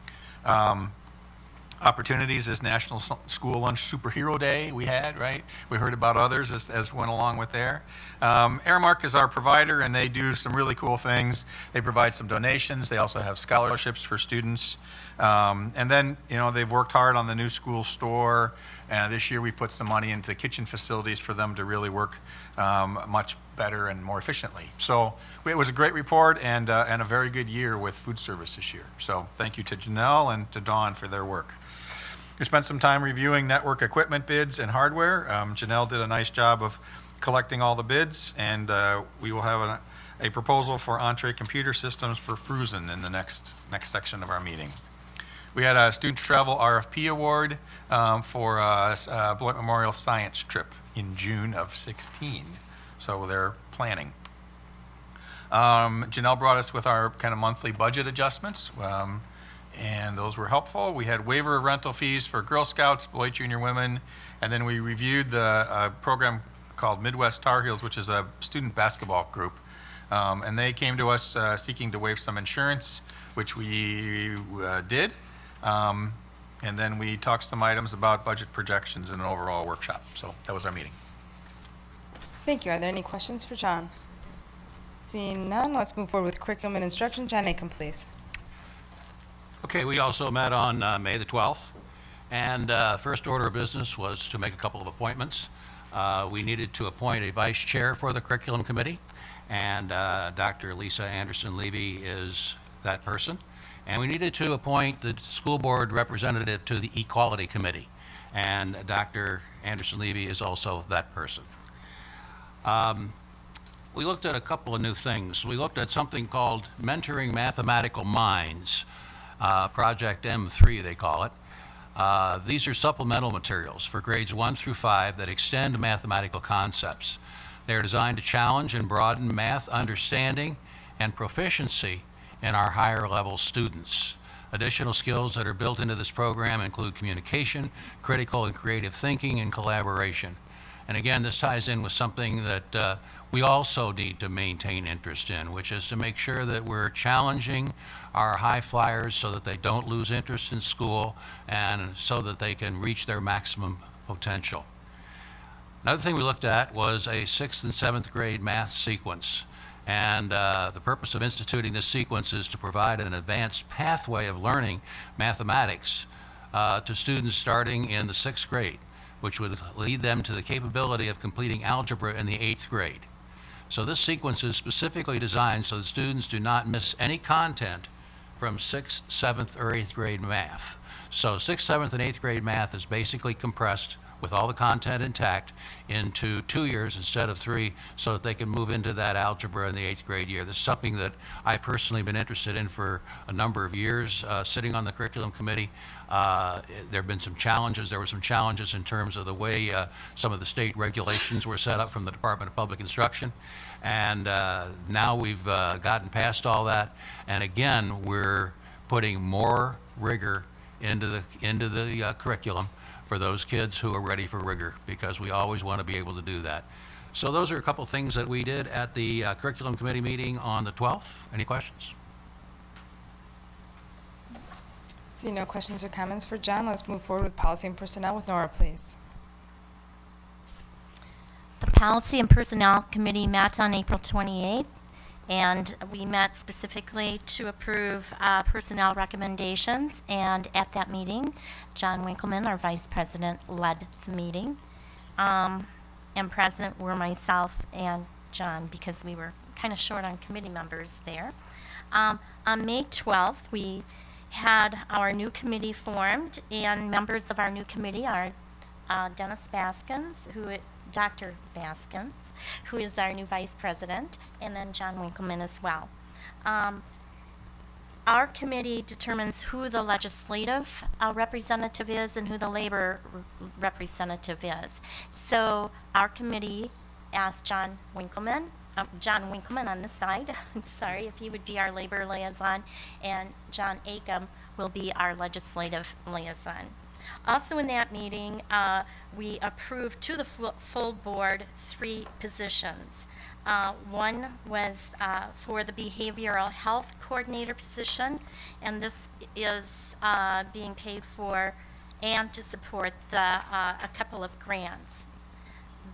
Opportunities is National School Lunch Superhero Day we had, right? We heard about others as went along with there. Aramark is our provider, and they do some really cool things. They provide some donations. They also have scholarships for students. And then, they've worked hard on the new school store. This year we put some money into kitchen facilities for them to really work much better and more efficiently. So it was a great report and a very good year with food service this year. So thank you to Janelle and to Dawn for their work. We spent some time reviewing network equipment bids and hardware. Janelle did a nice job of collecting all the bids, and we will have a proposal for Entree computer systems for Fruzen in the next section of our meeting. We had a student travel RFP award for Beloit Memorial Science Trip in June of 16. So they're planning. Janelle brought us with our kind of monthly budget adjustments, and those were helpful. We had waiver of rental fees for Girl Scouts, Beloit Junior Women, and then we reviewed the program called Midwest Tar Heels, which is a student basketball group. And they came to us seeking to waive some insurance, which we did. And then we talked some items about budget projections in an overall workshop. So that was our meeting. Thank you. Are there any questions for John? Seeing none, let's move forward with curriculum and instruction. John Aiken, please. Okay, we also met on May the 12th, and first order of business was to make a couple of appointments. We needed to appoint a vice chair for the curriculum committee, and Dr. Lisa Anderson-Levy is that person. And we needed to appoint the school board representative to the equality committee, and Dr. Anderson-Levy is also that person. We looked at a couple of new things. We looked at something called Mentoring Mathematical Minds, Project M3 they call it. These are supplemental materials for grades 1 through 5 that extend mathematical concepts. They are designed to challenge and broaden math understanding and proficiency in our higher level students. Additional skills that are built into this program include communication, critical and creative thinking, and collaboration. And again, this ties in with something that we also need to maintain interest in, which is to make sure that we're challenging our high flyers so that they don't lose interest in school and so that they can reach their maximum potential. Another thing we looked at was a 6th and 7th grade math sequence. And the purpose of instituting this sequence is to provide an advanced pathway of learning mathematics to students starting in the 6th grade, which would lead them to the capability of completing algebra in the 8th grade. So this sequence is specifically designed so that students do not miss any content from 6th, 7th, or 8th grade math. So 6th, 7th, and 8th grade math is basically compressed with all the content intact into 2 years instead of 3 so that they can move into that algebra in the 8th grade year. This is something that I've personally been interested in for a number of years, sitting on the curriculum committee. There have been some challenges. There were some challenges in terms of the way some of the state regulations were set up from the Department of Public Instruction. And now we've gotten past all that. And again, we're putting more rigor into the curriculum for those kids who are ready for rigor, because we always want to be able to do that. So those are a couple things that we did at the curriculum committee meeting on the 12th. Any questions? See no questions or comments for John. Let's move forward with policy and personnel with Nora, please. The Policy and Personnel Committee met on April 28th, and we met specifically to approve personnel recommendations. And at that meeting, John Winkleman, our Vice President, led the meeting. and present were myself and John, because we were kind of short on committee members there. On May 12th, we had our new committee formed, and members of our new committee are Dennis Baskins, Dr. Baskins, who is our new vice president, and then John Winkleman as well. Our committee determines who the legislative representative is and who the labor representative is. So our committee asked John Winkleman on this side, I'm sorry, if he would be our labor liaison, and John Acom will be our legislative liaison. Also in that meeting, we approved to the full board 3 positions. One was for the behavioral health coordinator position, and this is being paid for and to support a couple of grants.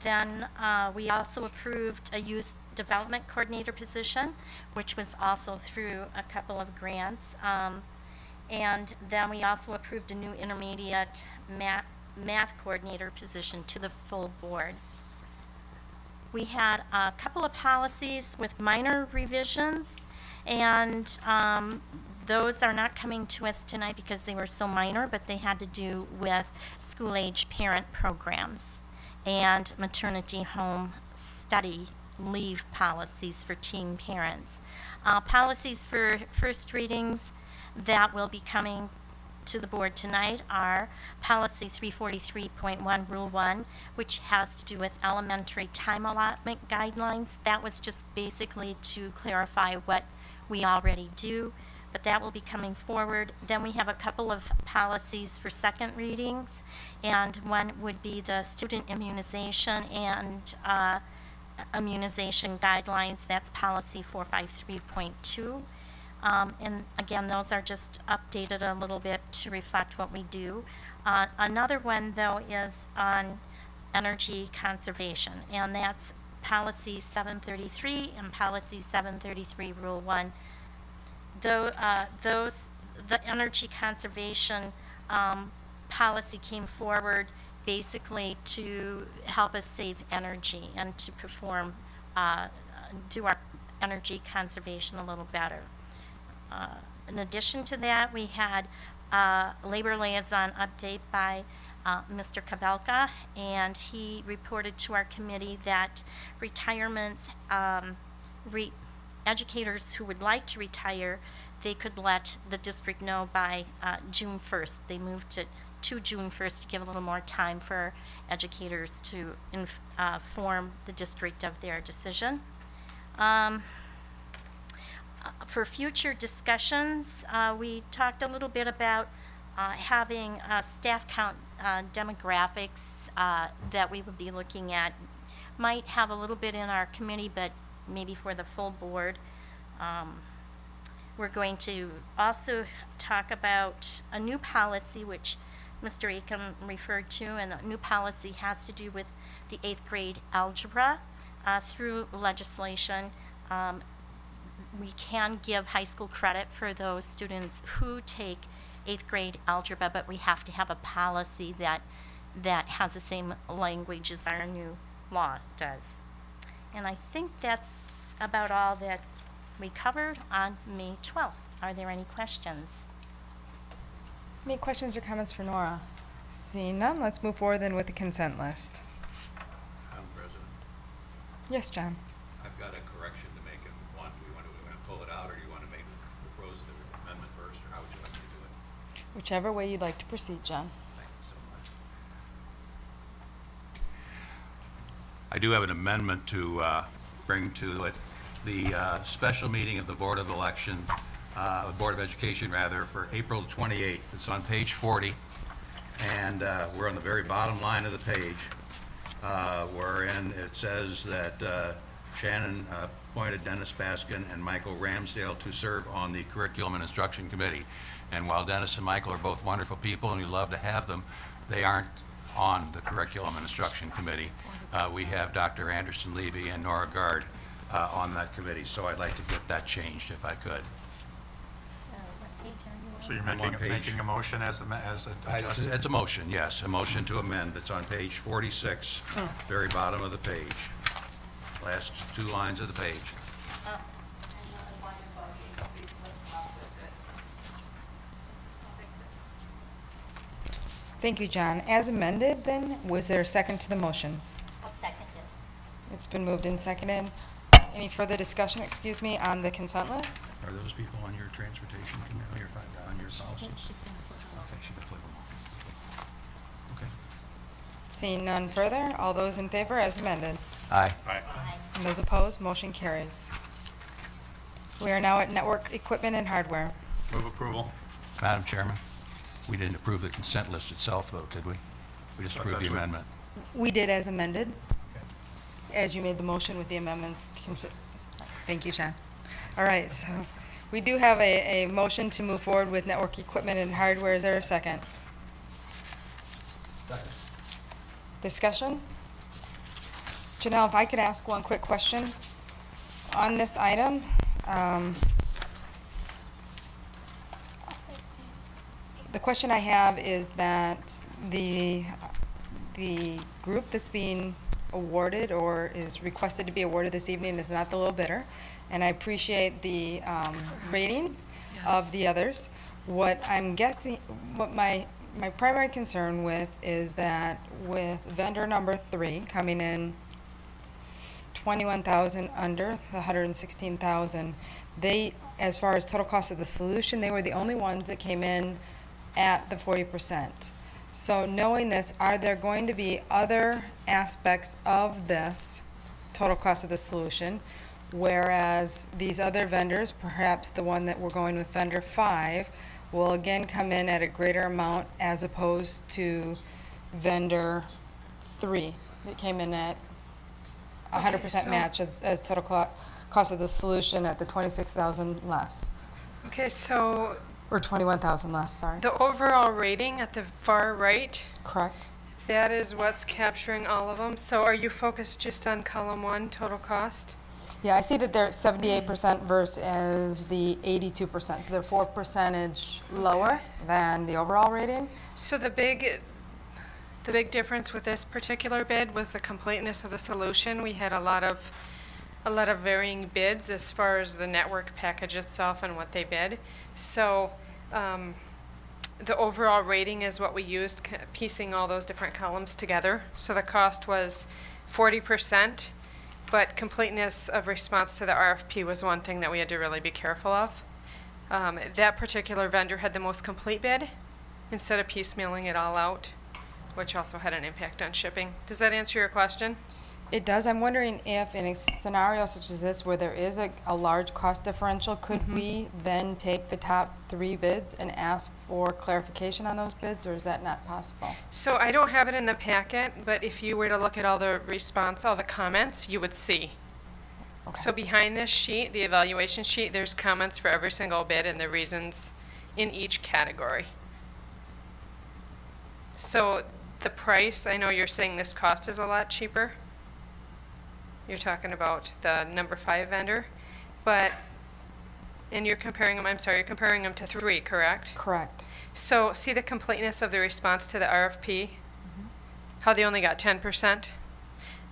Then we also approved a youth development coordinator position, which was also through a couple of grants. And then we also approved a new intermediate math coordinator position to the full board. We had a couple of policies with minor revisions, and those are not coming to us tonight because they were so minor, but they had to do with school-age parent programs and maternity home study leave policies for teen parents. Policies for first readings that will be coming to the board tonight are Policy 343.1, Rule 1, which has to do with elementary time allotment guidelines. That was just basically to clarify what we already do, but that will be coming forward. Then we have a couple of policies for second readings, and one would be the student immunization and immunization guidelines. That's Policy 453.2. And again, those are just updated a little bit to reflect what we do. Another one, though, is on energy conservation, and that's Policy 733 and Policy 733 Rule 1. The energy conservation policy came forward basically to help us save energy and to perform, do our energy conservation a little better. In addition to that, we had a labor liaison update by Mr. Kabelka, and he reported to our committee that retirements, educators who would like to retire, they could let the district know by June 1st. They moved it to June 1st to give a little more time for educators to inform the district of their decision. For future discussions, we talked a little bit about having staff count demographics that we would be looking at. Might have a little bit in our committee, but maybe for the full board. We're going to also talk about a new policy, which Mr. Acom referred to, and a new policy has to do with the 8th grade algebra through legislation. We can give high school credit for those students who take 8th grade algebra, but we have to have a policy that has the same language as our new law does. And I think that's about all that we covered on May 12th. Are there any questions? Any questions or comments for Nora? Seeing none, let's move forward then with the consent list. Madam President, Yes, John. I've got a correction to make. Do we want to pull it out, or do you want to propose the amendment first, or how would you like me to do it? Whichever way you'd like to proceed, John. Thank you so much. I do have an amendment to bring to it. The special meeting of the Board of Education, for April 28th. It's on page 40, and we're on the very bottom line of the page, wherein it says that Shannon appointed Dennis Baskin and Michael Ramsdale to serve on the Curriculum and Instruction Committee. And while Dennis and Michael are both wonderful people, and we love to have them, they aren't on the Curriculum and Instruction Committee. We have Dr. Anderson Levy and Nora Gard on that committee, so I'd like to get that changed if I could. What page are you So you're I'm on page- making a motion as adjusted? It's a motion, yes, a motion to amend. It's on page 46, very bottom of the page. Last two lines of the page. Thank you, John. As amended, then, was there a second to the motion? I'll second it. It's been moved and seconded. Any further discussion, excuse me, on the consent list? Are those people on your transportation, on your policies? Okay, she can flip them. Okay. Seeing none further, all those in favor as amended? Aye. And those opposed, motion carries. We are now at network equipment and hardware. Move approval. Madam Chairman, we didn't approve the consent list itself, though, did we? We just approved the That's what- amendment. We did as amended, as you made the motion with the amendments. Thank you, John. All right, so we do have a motion to move forward with network equipment and hardware. Is there a second? Second. Discussion? Janelle, if I could ask one quick question on this item. The question I have is that the group that's being awarded or is requested to be awarded this evening is not the low bidder, and I appreciate the rating of the others. What I'm guessing, what my primary concern with is that with vendor number 3 coming in 21,000 under the 116,000, they, as far as total cost of the solution, they were the only ones that came in at the 40%. So knowing this, are there going to be other aspects of this total cost of the solution, whereas these other vendors, perhaps the one that we're going with vendor 5, will again come in at a greater amount as opposed to vendor 3 that came in at 100% match as total cost of the solution at the 26,000 less, Okay, so or 21,000 less, sorry. the overall rating at the far right, Correct? that is what's capturing all of them. So are you focused just on column 1, total cost? Yeah, I see that they're at 78% versus the 82%, so they're 4% lower than the overall rating. So the big difference with this particular bid was the completeness of the solution. We had a lot of varying bids as far as the network package itself and what they bid. So the overall rating is what we used, piecing all those different columns together. So the cost was 40%, but completeness of response to the RFP was one thing that we had to really be careful of. That particular vendor had the most complete bid instead of piecemealing it all out, which also had an impact on shipping. Does that answer your question? It does. I'm wondering if in a scenario such as this where there is a large cost differential, could we then take the top 3 bids and ask for clarification on those bids, or is that not possible? So I don't have it in the packet, but if you were to look at all the response, all the comments, you would see. So behind this sheet, the evaluation sheet, there's comments for every single bid and the reasons in each category. So the price, I know you're saying this cost is a lot cheaper. You're talking about the number 5 vendor, and you're comparing them, you're comparing them to 3, correct? Correct. So see the completeness of the response to the RFP? How they only got 10%?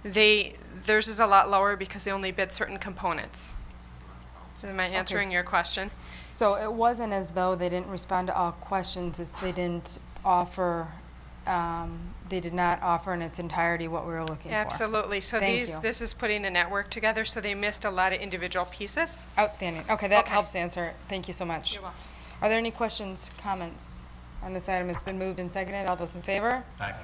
Theirs is a lot lower because they only bid certain components. Am I answering your question? So it wasn't as though they didn't respond to all questions, it's they didn't offer, they did not offer in its entirety what we were looking for. Absolutely. So Thank you. this is putting the network together, so they missed a lot of individual pieces. Outstanding. Okay, that Okay. helps answer it. Thank you so much. You're welcome. Are there any questions, comments on this item? It's been moved and seconded. All those in favor? Aye.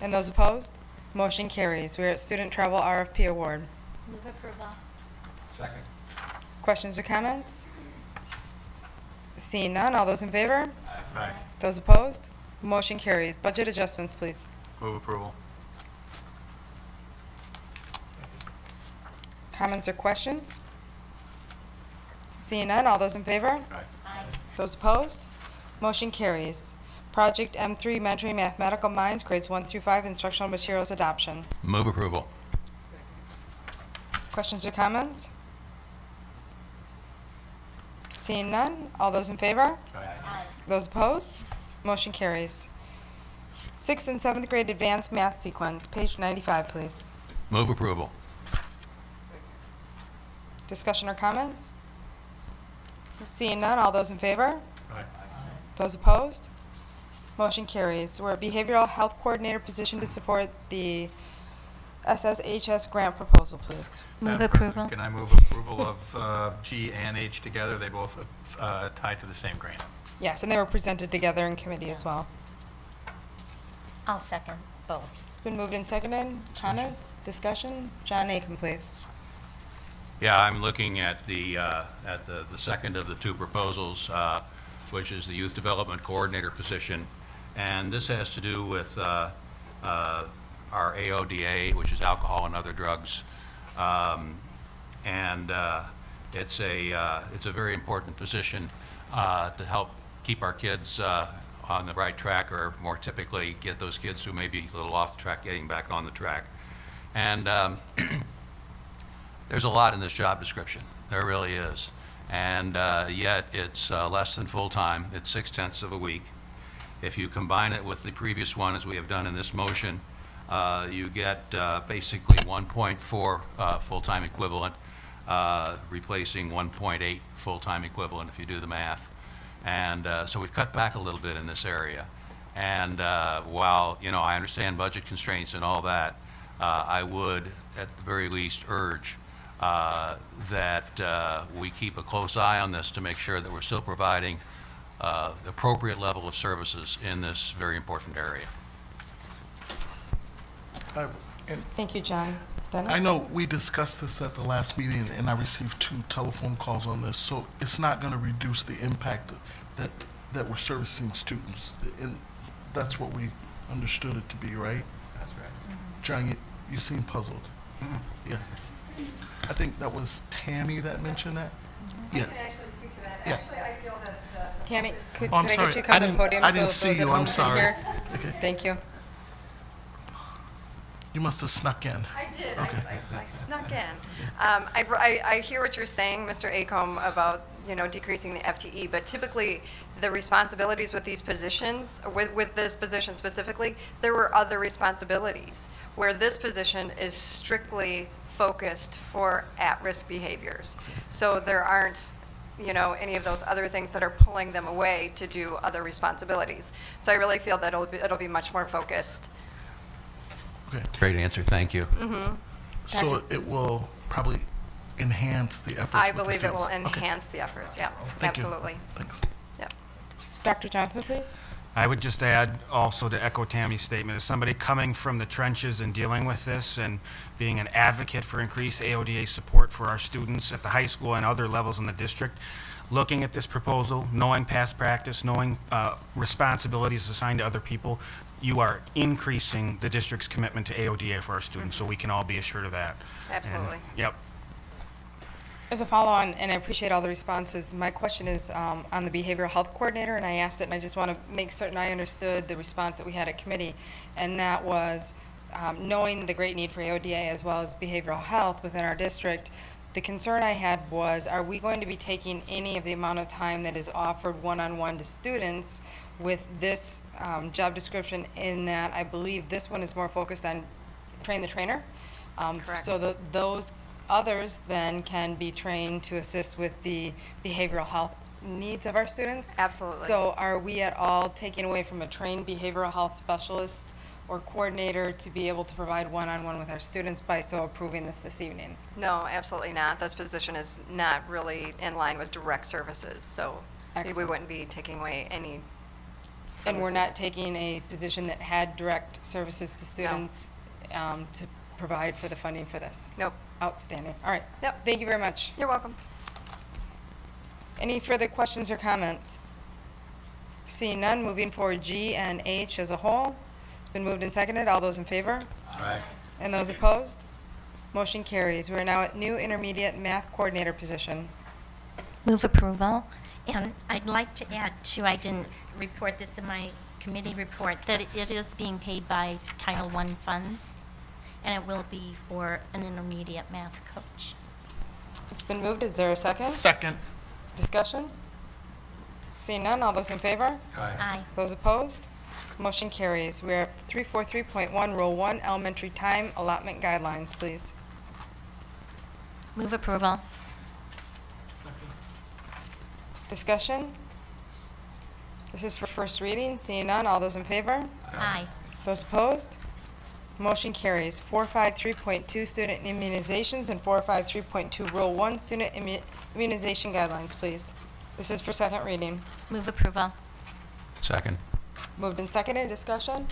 And those opposed? Motion carries. We're at Student Travel RFP Award. Move approval. Second. Questions or comments? Seeing none, all those in favor? Aye. Those opposed? Motion carries. Budget adjustments, please. Move approval. Comments or questions? Seeing none, all those in favor? Aye. Those opposed? Motion carries. Project M3 Mentoring Mathematical Minds, grades 1 through 5, instructional materials adoption. Move approval. Questions or comments? Seeing none, all those in favor? Those opposed? Motion carries. 6th and 7th grade advanced math sequence, page 95, please. Move approval. Discussion or comments? Seeing none, all those in favor? Those opposed? Motion carries. We're a behavioral health coordinator position to support the SSHS grant proposal, please. Move Madam President, approval. Can I move approval of G and H together? They both tied to the same grant. Yes, and they were presented together in committee as well. I'll second both. Been moved and seconded. Comments? Discussion? John Aiken, please. Yeah, I'm looking at the second of the two proposals, which is the Youth Development Coordinator position. And this has to do with our AODA, which is alcohol and other drugs. It's a very important position to help keep our kids on the right track, or more typically, get those kids who may be a little off the track getting back on the track. And there's a lot in this job description. There really is. And yet it's less than full-time. It's 6/10 of a week. If you combine it with the previous one, as we have done in this motion, you get basically 1.4 full-time equivalent, replacing 1.8 full-time equivalent if you do the math. And so we've cut back a little bit in this area. And while, I understand budget constraints and all that, I would, at the very least, urge that we keep a close eye on this to make sure that we're still providing the appropriate level of services in this very important area. Thank you, John. Dennis? I know we discussed this at the last meeting, and I received 2 telephone calls on this, so it's not going to reduce the impact that we're servicing students. And that's what we understood it to be, right? That's right. John, you seem puzzled. Yeah. I think that was Tammy that mentioned that. Yeah. I can actually speak to that. Yeah. Actually, I feel that Tammy, could Oh, I'm I sorry. get you to come to the podium? I didn't so see those at you. home I'm can sorry. hear? Okay. Thank you. You must have snuck in. I did. Okay. I snuck in. I hear what you're saying, Mr. Acomb, about decreasing the FTE, but typically the responsibilities with these positions, with this position specifically, there were other responsibilities, where this position is strictly focused for at-risk behaviors. So there aren't any of those other things that are pulling them away to do other responsibilities. So I really feel that it'll be much more focused. Okay. Great answer. Thank you. Mm-hmm. So it will probably enhance the efforts I with the believe it will students. Okay. enhance the efforts, yeah, Thank you. absolutely. Thanks. Yep. Dr. Johnson, please. I would just add also to echo Tammy's statement, as somebody coming from the trenches and dealing with this and being an advocate for increased AODA support for our students at the high school and other levels in the district, looking at this proposal, knowing past practice, knowing responsibilities assigned to other people, you are increasing the district's commitment to AODA for our students, so we can all be assured of that. Absolutely. And, yep. As a follow-on, and I appreciate all the responses, my question is on the behavioral health coordinator, and I asked it, and I just want to make certain I understood the response that we had at committee, and that was knowing the great need for AODA as well as behavioral health within our district. The concern I had was, are we going to be taking any of the amount of time that is offered one-on-one to students with this job description, in that I believe this one is more focused on train the trainer? Correct. So those others then can be trained to assist with the behavioral health needs of our students? Absolutely. So are we at all taking away from a trained behavioral health specialist or coordinator to be able to provide one-on-one with our students by so approving this evening? No, absolutely not. This position is not really in line with direct services, so we Excellent. wouldn't be taking away any. from And the we're not students. taking a position that had direct services to students to provide for the funding for this? Nope. Outstanding. All right. Yep. Thank you very much. You're welcome. Any further questions or comments? Seeing none, moving forward, G and H as a whole. It's been moved and seconded. All those in favor? Aye. And those opposed? Motion carries. We are now at new intermediate math coordinator position. Move approval. And I'd like to add, too, I didn't report this in my committee report, that it is being paid by Title I funds, and it will be for an intermediate math coach. It's been moved. Is there a second? Second. Discussion? Seeing none, all those in favor? Aye. Those opposed? Motion carries. We're at 343.1, Rule 1, Elementary Time Allotment Guidelines, please. Move approval. Discussion? This is for first reading. Seeing none, all those in favor? Aye. Those opposed? Motion carries. 453.2, Student Immunizations, and 453.2, Rule 1, Student Immunization Guidelines, please. This is for second reading. Move approval. Second. Moved and seconded. Discussion?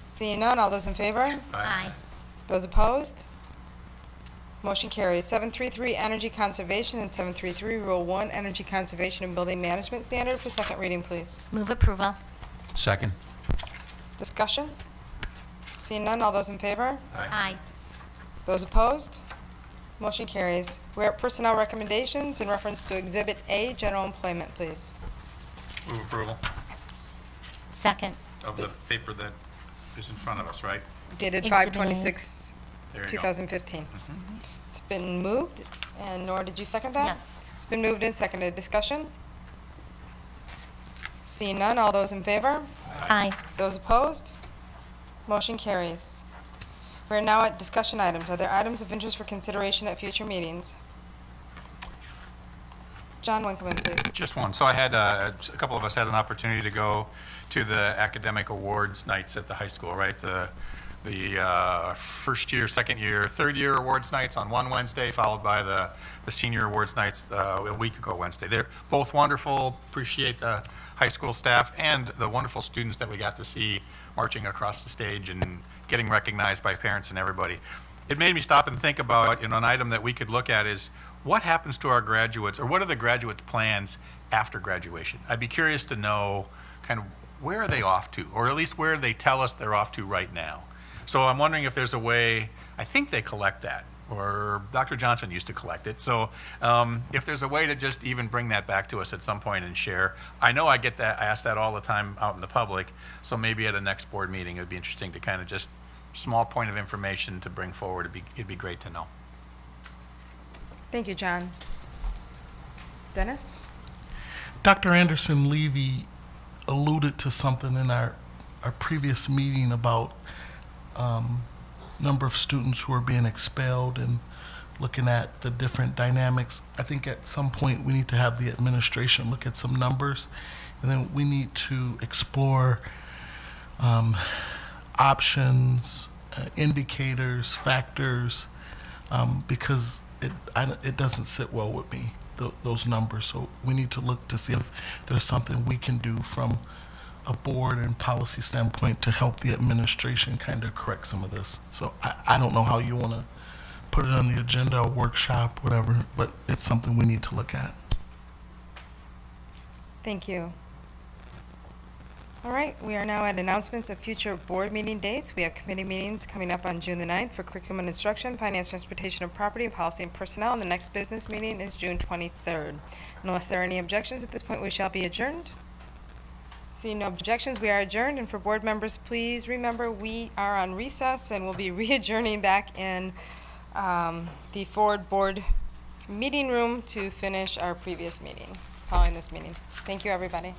Seeing none, all those in favor? Aye. Those opposed? Motion carries. 733, Energy Conservation, and 733, Rule 1, Energy Conservation and Building Management Standard for second reading, please. Move approval. Second. Discussion? Seeing none, all those in favor? Aye. Those opposed? Motion carries. We're at personnel recommendations in reference to Exhibit A, General Employment, please. Move approval Second. of the paper that is in front of us, right? Dated Exhibit A. 5/26, There you go. 2015. It's been moved, and Nora, did you second that? Yes. It's been moved and seconded. Discussion? Seeing none, all those in favor? Aye. Those opposed? Motion carries. We're now at discussion items. Are there items of interest for consideration at future meetings? John Winkleman, please. Just one. So I had, a couple of us had an opportunity to go to the academic awards nights at the high school, right? The first year, second year, third year awards nights on one Wednesday, followed by the senior awards nights a week ago Wednesday. They're both wonderful. Appreciate the high school staff and the wonderful students that we got to see marching across the stage and getting recognized by parents and everybody. It made me stop and think about, an item that we could look at is what happens to our graduates, or what are the graduates' plans after graduation? I'd be curious to know kind of where are they off to, or at least where they tell us they're off to right now. So I'm wondering if there's a way, I think they collect that, or Dr. Johnson used to collect it. So if there's a way to just even bring that back to us at some point and share. I know I get that, I ask that all the time out in the public, so maybe at a next board meeting, it would be interesting to kind of just, small point of information to bring forward. It'd be great to know. Thank you, John. Dennis? Dr. Anderson Levy alluded to something in our previous meeting about number of students who are being expelled and looking at the different dynamics. I think at some point we need to have the administration look at some numbers, and then we need to explore options, indicators, factors, because it doesn't sit well with me, those numbers. So we need to look to see if there's something we can do from a board and policy standpoint to help the administration kind of correct some of this. So I don't know how you want to put it on the agenda, or workshop, whatever, but it's something we need to look at. Thank you. All right, we are now at announcements of future board meeting dates. We have committee meetings coming up on June the 9th for curriculum and instruction, finance, transportation and property, and policy and personnel. And the next business meeting is June 23rd. Unless there are any objections at this point, we shall be adjourned. Seeing no objections, we are adjourned. And for board members, please remember we are on recess and we'll be re-adjourning back in the Ford Board meeting room to finish our previous meeting, following this meeting. Thank you, everybody.